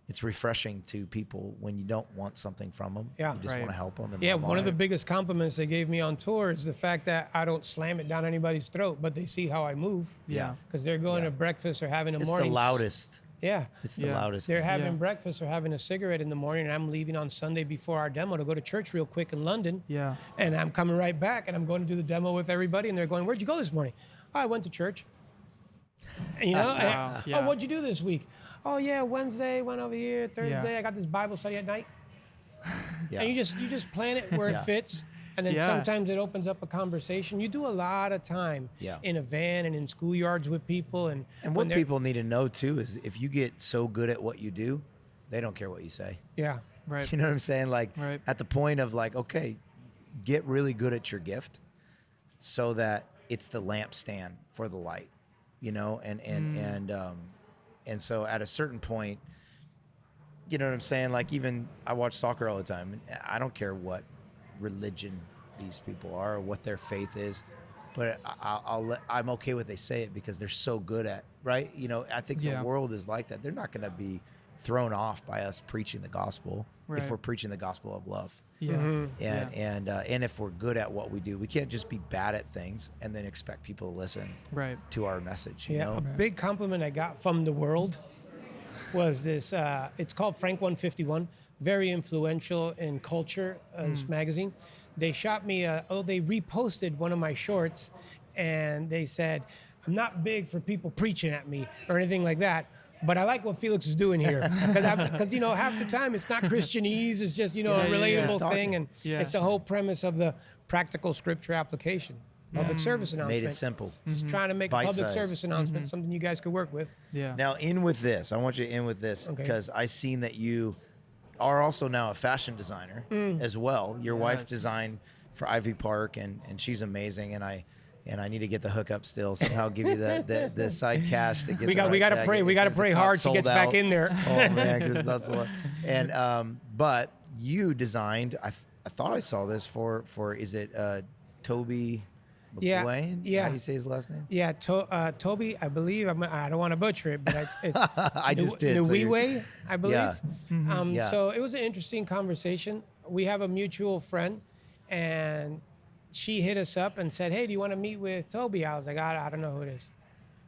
It's refreshing to people when you don't want something from them. Yeah. You just Right. want to help them. And Yeah, love one of on the it. biggest compliments they gave me on tour is the fact that I don't slam it down anybody's throat, but they see how I move Yeah. because they're going Yeah. to breakfast or having a It's morning. the loudest. Yeah. It's the Yeah. loudest. They're thing. having Yeah. breakfast or having a cigarette in the morning, and I'm leaving on Sunday before our demo to go to church real quick in London. Yeah. And I'm coming right back, and I'm going to do the demo with everybody, and they're going, "Where'd you go this morning?" "Oh, I went to church." And, Wow. Yeah. "Oh, what'd you do this week?" "Oh, yeah, Wednesday, went over here, Thursday, I got this Bible study at night." Yeah. And you just plan it where Yeah. it fits, and then Yeah. sometimes it opens up a conversation. You do a lot of time Yeah. in a van and in schoolyards with people, and And when what they're- people need to know too is if you get so good at what you do, they don't care what you say. yeah, Right. You know what I'm saying? Like Right. at the point of like, okay, get really good at your gift so that it's the lampstand for the light, and so at a certain point, you know what I'm saying? Like even I watch soccer all the time, and I don't care what religion these people are or what their faith is, but I'm okay with they say it because they're so good at, right? I think Yeah. the world is like that. They're not going to be thrown off by us preaching the gospel Right. if we're preaching the gospel of love. Yeah. Mm-hmm. And if we're good at what we do, we can't just be bad at things and then expect people to listen Right. to our message. You yeah. know? A big compliment I got from the world was this. It's called Frank 151, very influential in culture. This magazine. They shot me. They reposted one of my shorts, and they said, "I'm not big for people preaching at me or anything like that, but I like what Felix is doing here because half the time it's not Christianese. It's just a yeah, relatable yeah. thing, and Yeah. it's the whole premise of the practical scripture application, public service announcement. Made it simple. Just trying to make a Bite public size. service announcement, something you guys could work with. Yeah. Now, in with this. I want you to end with this Okay. because I seen that you are also now a fashion designer as well. Your wife Yes. designed for Ivy Park, and she's amazing. And I need to get the hookup still. Somehow give you the side cash to get. We got to pray. We got to pray hard she gets back in there. Oh man, because it's not sold out. And but you designed. I thought I saw this for is it Toby Yeah, McWayne? yeah. How do you say his last name? Yeah, Toby, I believe. I don't want to butcher it, but it's I just did. so you're- Nuiwe, I believe. Yeah. Yeah. So it was an interesting conversation. We have a mutual friend, and she hit us up and said, "Hey, do you want to meet with Toby?" I was like, I don't know who it is,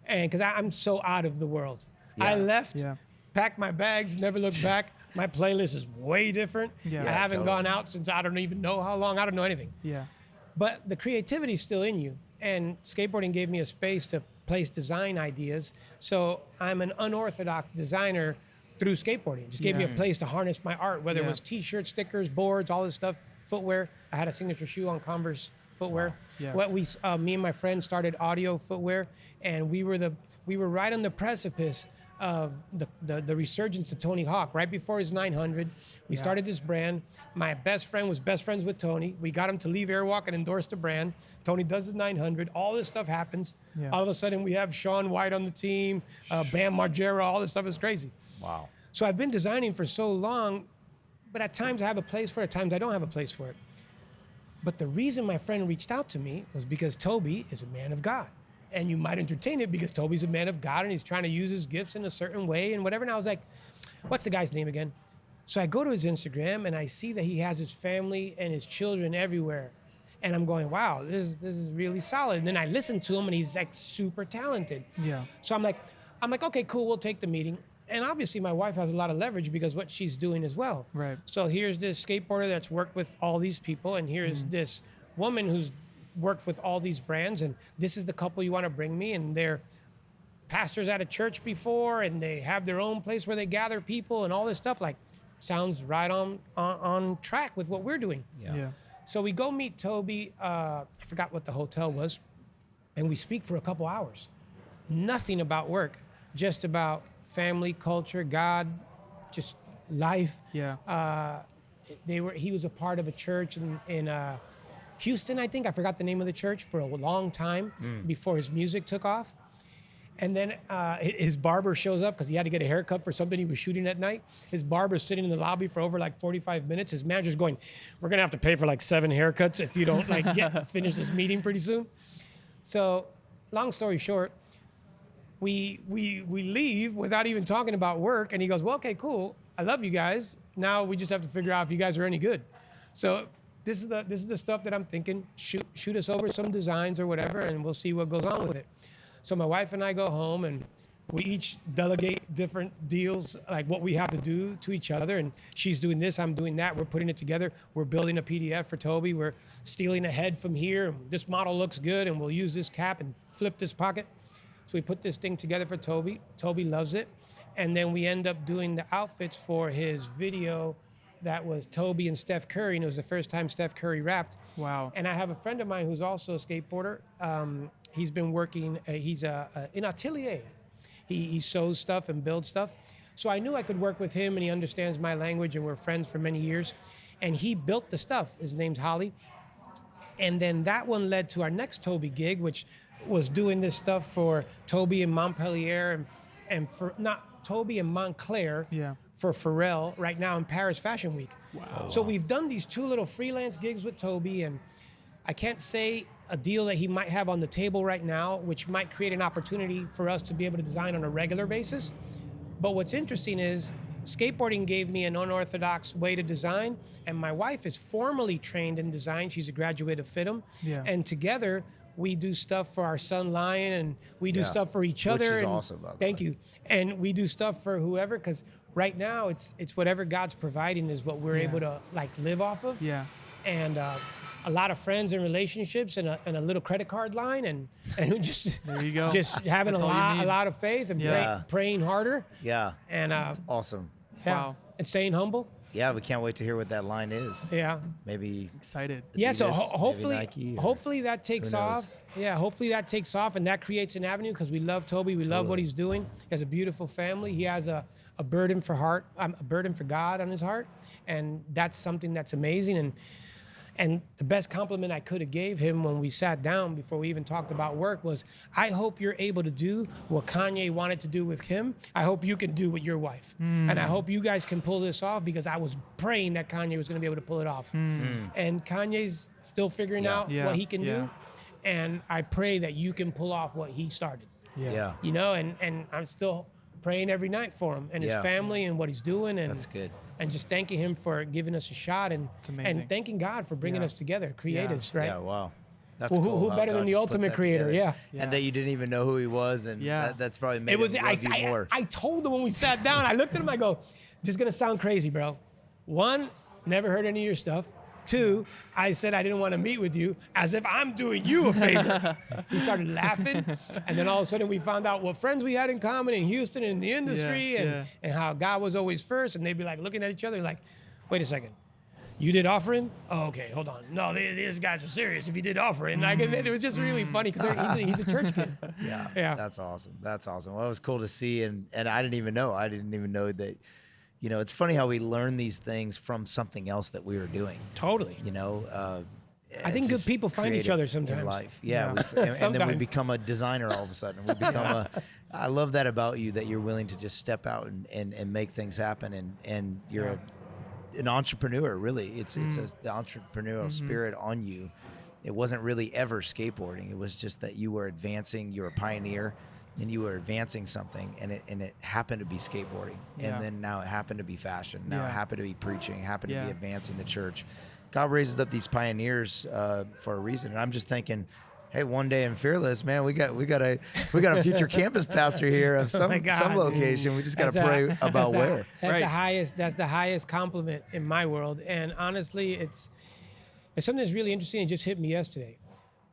and because I'm so out of the world, I Yeah. left, Yeah. packed my bags, never looked back. My playlist is way different. Yeah. I Yeah, haven't totally. gone out since I don't even know how long. I don't know anything. Yeah. But the creativity is still in you. And skateboarding gave me a space to place design ideas. So I'm an unorthodox designer through skateboarding. It just gave me a place to harness my art, whether it Yeah. was t-shirts, stickers, boards, all this stuff, footwear. I had a signature shoe on Converse footwear. Yeah. Me and my friends started audio footwear, and we were right on the precipice of the resurgence of Tony Hawk. Right before his 900, we started this brand. My best friend was best friends with Tony. We got him to leave Airwalk and endorse the brand. Tony does the 900. All this stuff happens. Yeah. All of a sudden, we have Sean White on the team, Bam Margera. All this stuff is crazy. Wow. So I've been designing for so long, but at times I have a place for it, at times I don't have a place for it. But the reason my friend reached out to me was because Toby is a man of God. And you might entertain it because Toby's a man of God and he's trying to use his gifts in a certain way and whatever. And I was like, what's the guy's name again? So I go to his Instagram and I see that he has his family and his children everywhere. And I'm going, wow, this is really solid. And then I listen to him and he's like super talented. Yeah. So I'm like, okay, cool, we'll take the meeting. And obviously my wife has a lot of leverage because what she's doing as well. Right. So here's this skateboarder that's worked with all these people, and here's this woman who's worked with all these brands, and this is the couple you want to bring me, and they're pastors at a church before, and they have their own place where they gather people and all this stuff. Like, sounds right on track with what we're doing. Yeah. So we go meet Toby. I forgot what the hotel was, and we speak for a couple hours. Nothing about work, just about family, culture, God, just life. Yeah. He was a part of a church in Houston, I think. I forgot the name of the church for a long time before his music took off. And then his barber shows up because he had to get a haircut for something he was shooting at night. His barber's sitting in the lobby for over like 45 minutes. His manager's going, "We're gonna have to pay for like 7 haircuts if you don't like finish this meeting pretty soon." So, long story short, we leave without even talking about work. And he goes, "Well, okay, cool. I love you guys. Now we just have to figure out if you guys are any good." So this is the stuff that I'm thinking. Shoot us over some designs or whatever, and we'll see what goes on with it. So my wife and I go home, and we each delegate different deals, like what we have to do to each other. And she's doing this, I'm doing that. We're putting it together. We're building a PDF for Toby. We're stealing a head from here. This model looks good, and we'll use this cap and flip this pocket. So we put this thing together for Toby. Toby loves it. And then we end up doing the outfits for his video that was Toby and Steph Curry, and it was the first time Steph Curry rapped. Wow. And I have a friend of mine who's also a skateboarder. He's been working, he's in atelier. He sews stuff and builds stuff. So I knew I could work with him, and he understands my language, and we're friends for many years. And he built the stuff. His name's Holly. And then that one led to our next Toby gig, which was doing this stuff for Toby in Montpellier and for not Toby in Montclair. Yeah. For Pharrell right now in Paris Fashion Week. Wow. So we've done these 2 little freelance gigs with Toby, and I can't say a deal that he might have on the table right now, which might create an opportunity for us to be able to design on a regular basis. But what's interesting is skateboarding gave me an unorthodox way to design, and my wife is formally trained in design. She's a graduate of FITM. Yeah. And together we do stuff for our son Lion, and we do stuff for each other. Which is and awesome, by the Thank way. you. And we do stuff for whoever, because right now it's whatever God's providing is what we're able to like live off of. Yeah. And a lot of friends and relationships, and a little credit card line, and just There you go. just having That's all you a need. lot of faith and Yeah. praying harder, Yeah. and Awesome. yeah, Wow. and staying humble. Yeah, we can't wait to hear what that line is. Yeah. Maybe Excited. Yeah, so Adidas, maybe hopefully, Nike, or hopefully that takes who knows? off. Yeah, hopefully that takes off, and that creates an avenue, because we love Toby. We love what Totally. he's doing. He has a beautiful family. He has a burden for a burden for God on his heart, and that's something that's amazing. And the best compliment I could have gave him when we sat down before we even talked about work was, "I hope you're able to do what Kanye wanted to do with him. I hope you can do with your wife. And I hope you guys can pull this off, because I was praying that Kanye was going to be able to pull it off." And Kanye's still figuring out Yeah. what he can Yeah. do. And I pray that you can pull off what he started. yeah. You know, and I'm still praying every night for him and his Yeah. family and what he's doing. And That's good. And just thanking him for giving us a shot, and amazing. thanking God for bringing Yeah. us together, creatives, right? Yeah, wow. That's Well, cool. who how better God than the just puts ultimate that creator? together. Yeah. And that you didn't even know who he was, and Yeah. that's probably made It was. him love you more. I told him when we sat down. I looked at him. I go, "This is gonna sound crazy, bro. 1, never heard any of your stuff. 2, I said I didn't want to meet with you, as if I'm doing you a favor." He started laughing, and then all of a sudden we found out what friends we had in common in Houston and in the industry, Yeah. and how God was always first. And they'd be like looking at each other like, "Wait a second. You did offering? Oh, okay, hold on. No, these guys are serious if you did offering." Like, and it was just really funny, because he's a church kid. Yeah, Yeah. That's awesome. That's awesome. Well, it was cool to see, and I didn't even know. I didn't even know that. You know, it's funny how we learn these things from something else that we were doing. Totally. You know, I think it's good just people find each creative other in sometimes. life. Yeah, Yeah. and then we Sometimes. become a designer all of a sudden. We become I love that about you, that you're willing to just step out and make things happen, and you're an entrepreneur. Really, it's the entrepreneurial spirit on you. It wasn't really ever skateboarding. It was just that you were advancing. You're a pioneer, and you were advancing something, and it happened to be skateboarding, Yeah. and then now it happened to be fashion. Now Yeah. it happened to be preaching. It happened to Yeah. be advancing the church. God raises up these pioneers for a reason, and I'm just thinking, hey, one day in Fearless, man, we got a future campus pastor here of Oh my God. some location. We just got to That's pray the- about where. That's Right. the highest. That's the highest compliment in my world. And honestly, it's something that's really interesting. It just hit me yesterday.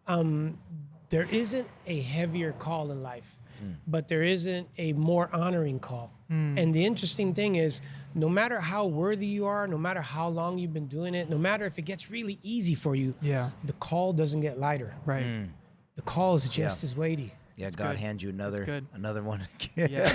There isn't a heavier call in life, but there isn't a more honoring call. And the interesting thing is, no matter how worthy you are, no matter how long you've been doing it, no matter if it gets really easy for you, Yeah. the call doesn't get lighter. Right. The call is just Yeah. as weighty. Yeah, That's God good. hands you good. another one Yeah.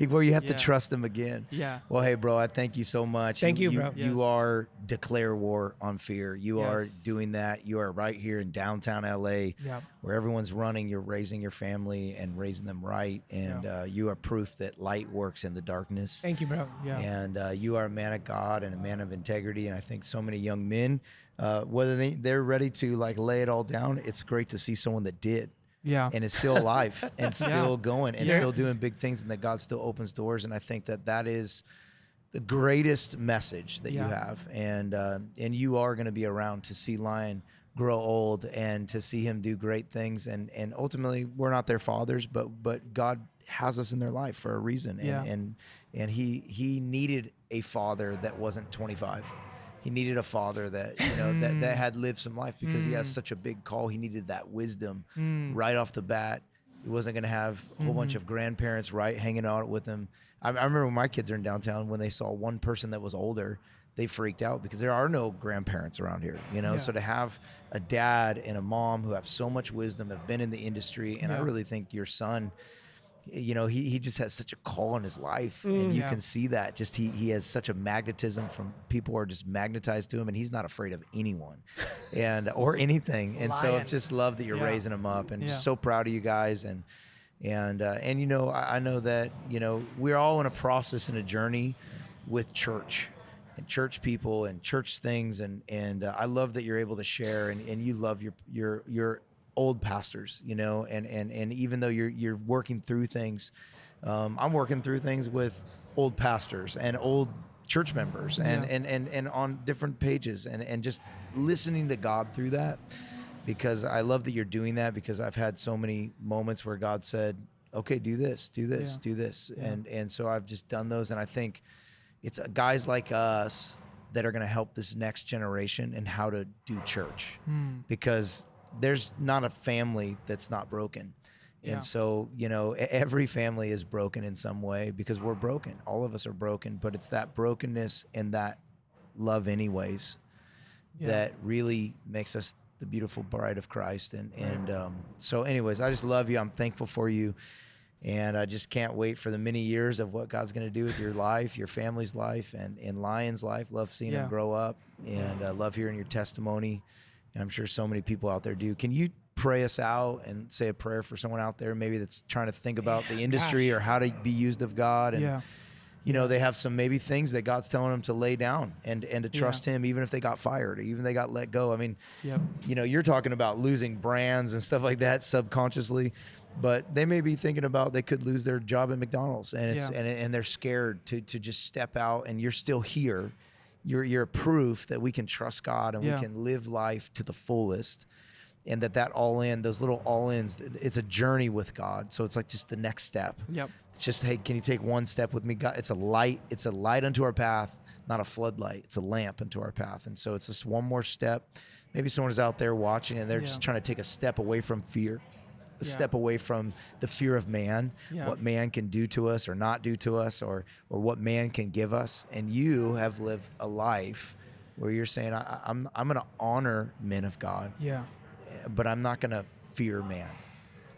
where you have to Yeah. trust him again. Yeah. Well, hey, bro, I thank you so much. Thank you, bro. You Yes. are declare war on fear. You are Yes. doing that. You are right here in downtown LA, Yeah. where everyone's running. You're raising your family and raising them right, and you are proof that light works in the darkness. Thank you, bro. Yeah. And you are a man of God and a man of integrity. And I think so many young men, whether they're ready to like lay it all down, it's great to see someone that did. Yeah. And is still alive and still going and Yeah. still doing big things, and that God still opens doors. And I think that is the greatest message that you have. And you are going to be around to see Lion grow old and to see him do great things. And ultimately, we're not their fathers, but God has us in their life for a reason. And he needed a father that wasn't 25. He needed a father that, that had lived some life, because he has such a big call. He needed that wisdom right off the bat. He wasn't going to have a whole bunch of grandparents hanging out with him. I remember when my kids are in downtown, when they saw one person that was older, they freaked out, because there are no grandparents around here, So to have a dad and a mom who have so much wisdom, have been in the industry, and I really think your son, he just has such a call in his life, and you can see that. Just he has such a magnetism from people who are just magnetized to him, and he's not afraid of anyone, or anything. And so I've just loved that you're raising him up, and just so proud of you guys. And I know that we're all in a process and a journey with church and church people and church things, and I love that you're able to share, and you love your old pastors, and even though you're working through things, I'm working through things with old pastors and old church members, and on different pages, and just listening to God through that, because I love that you're doing that, because I've had so many moments where God said, okay, do this, do this, do this. And so I've just done those. And I think it's guys like us that are going to help this next generation in how to do church, because there's not a family that's not broken. And so, every family is broken in some way, because we're broken. All of us are broken, but it's that brokenness and that love anyways that really makes us the beautiful bride of Christ. So anyways, I just love you. I'm thankful for you. And I just can't wait for the many years of what God's going to do with your life, your family's life, and in Lion's life. Love seeing him grow up, and love hearing your testimony. And I'm sure so many people out there do. Can you pray us out and say a prayer for someone out there maybe that's trying to think about the industry or how to be used of God? And they have some maybe things that God's telling them to lay down and to trust him, even if they got fired or even they got let go. I mean, you're talking about losing brands and stuff like that subconsciously, but they may be thinking about they could lose their job at McDonald's, and and they're scared to just step out, and you're still here. You're proof that we can trust God and we can live life to the fullest. And that all in, those little all ins, it's a journey with God. So it's like just the next step. It's just, hey, can you take one step with me? God, it's a light unto our path, not a floodlight. It's a lamp unto our path. And so it's just one more step. Maybe someone is out there watching and they're just trying to take a step away from fear, a step away from the fear of man, what man can do to us or not do to us, or what man can give us. And you have lived a life where you're saying, I'm going to honor men of God. But I'm not going to fear man.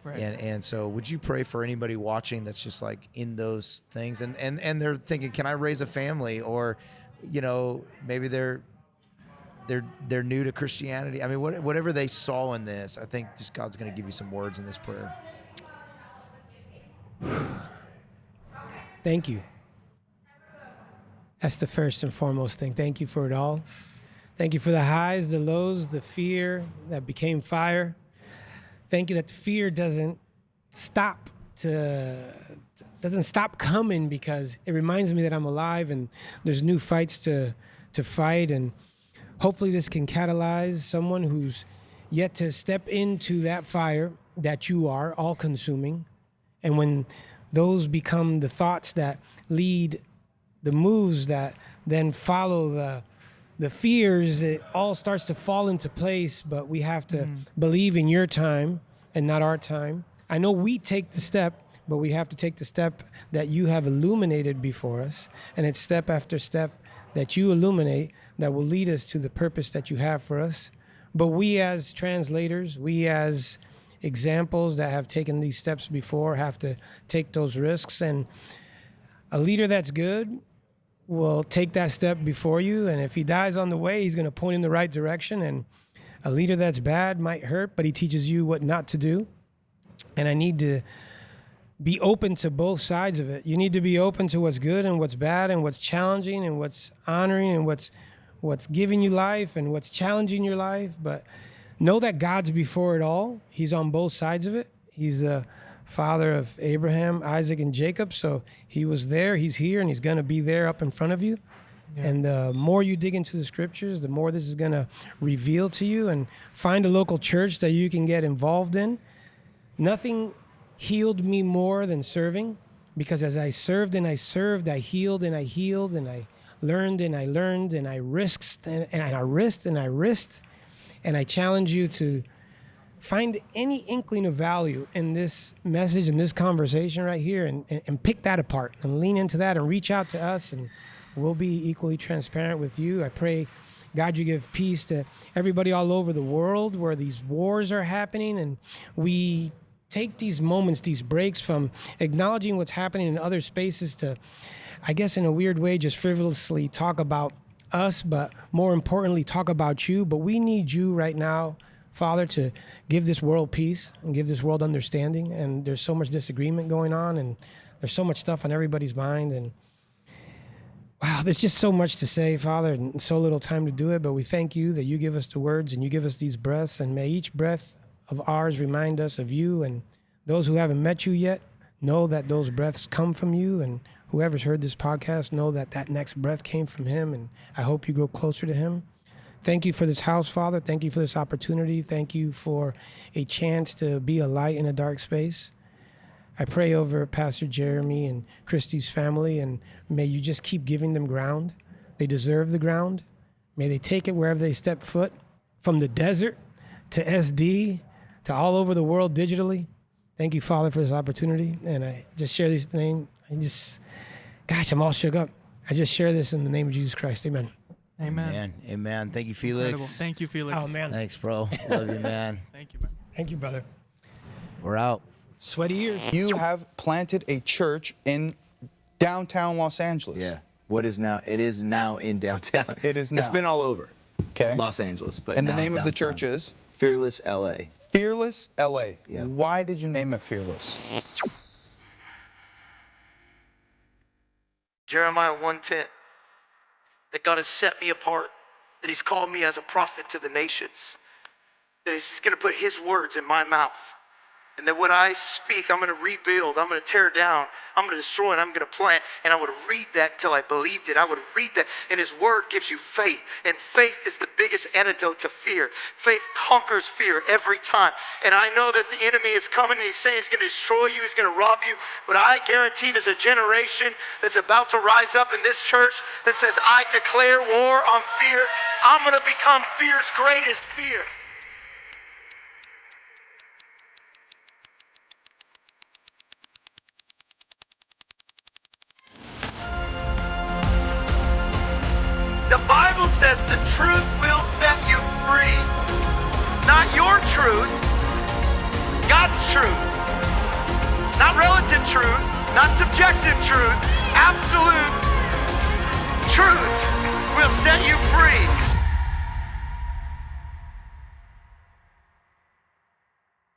Right. And so would you pray for anybody watching that's just like in those things and they're thinking, can I raise a family? Or, maybe they're new to Christianity. I mean, whatever they saw in this, I think just God's going to give you some words in this prayer. Thank you. That's the first and foremost thing. Thank you for it all. Thank you for the highs, the lows, the fear that became fire. Thank you that the fear doesn't stop coming, because it reminds me that I'm alive and there's new fights to fight. And hopefully this can catalyze someone who's yet to step into that fire that you are all consuming. And when those become the thoughts that lead the moves that then follow the fears, it all starts to fall into place. But we have to believe in your time and not our time. I know we take the step, but we have to take the step that you have illuminated before us. And it's step after step that you illuminate that will lead us to the purpose that you have for us. But we as translators, we as examples that have taken these steps before have to take those risks. And a leader that's good will take that step before you. And if he dies on the way, he's going to point in the right direction. And a leader that's bad might hurt, but he teaches you what not to do. And I need to be open to both sides of it. You need to be open to what's good and what's bad and what's challenging and what's honoring and what's giving you life and what's challenging your life. But know that God's before it all. He's on both sides of it. He's the father of Abraham, Isaac, and Jacob. So he was there, he's here, and he's going to be there up in front of you. Yeah. And the more you dig into the scriptures, the more this is going to reveal to you. And find a local church that you can get involved in. Nothing healed me more than serving, because as I served and I served, I healed and I healed, and I learned and I learned, and I risked and I risked and I risked. And I challenge you to find any inkling of value in this message and this conversation right here, and pick that apart and lean into that and reach out to us, and we'll be equally transparent with you. I pray, God, you give peace to everybody all over the world where these wars are happening, and we take these moments, these breaks from acknowledging what's happening in other spaces to, I guess in a weird way, just frivolously talk about us, but more importantly, talk about you. But we need you right now, Father, to give this world peace and give this world understanding. And there's so much disagreement going on, and there's so much stuff on everybody's mind. And wow, there's just so much to say, Father, and so little time to do it. But we thank you that you give us the words and you give us these breaths, and may each breath of ours remind us of you. And those who haven't met you yet, know that those breaths come from you. And whoever's heard this podcast, know that that next breath came from him. And I hope you grow closer to him. Thank you for this house, Father. Thank you for this opportunity. Thank you for a chance to be a light in a dark space. I pray over Pastor Jeremy and Christy's family, and may you just keep giving them ground. They deserve the ground. May they take it wherever they step foot, from the desert to SD, to all over the world digitally. Thank you, Father, for this opportunity. And I just share these things. Gosh, I'm all shook up. I just share this in the name of Jesus Christ. Amen. Amen. Amen. Amen. Thank you, Felix. Incredible. Thank you, Felix. Oh, man. Thanks, bro. Love you, man. Thank you, man. Thank you, brother. We're out. Sweaty ears. You have planted a church in downtown Los Angeles. Yeah. What is now? It is now in downtown. It is now. It's been all over Okay. Los Angeles, but And the now name of the downtown. church is? Fearless LA. Fearless LA. Yeah. Why did you name it Fearless? Jeremiah 1:10, that God has set me apart, that he's called me as a prophet to the nations, that he's going to put his words in my mouth, and that when I speak, I'm going to rebuild, I'm going to tear down, I'm going to destroy, and I'm going to plant. And I would read that until I believed it. I would read that, and his word gives you faith, and faith is the biggest antidote to fear. Faith conquers fear every time. And I know that the enemy is coming, and he's saying he's going to destroy you, he's going to rob you, but I guarantee there's a generation that's about to rise up in this church that says, I declare war on fear. I'm going to become fear's greatest fear. The Bible says the truth will set you free. Not your truth, God's truth. Not relative truth, not subjective truth. Absolute truth will set you free.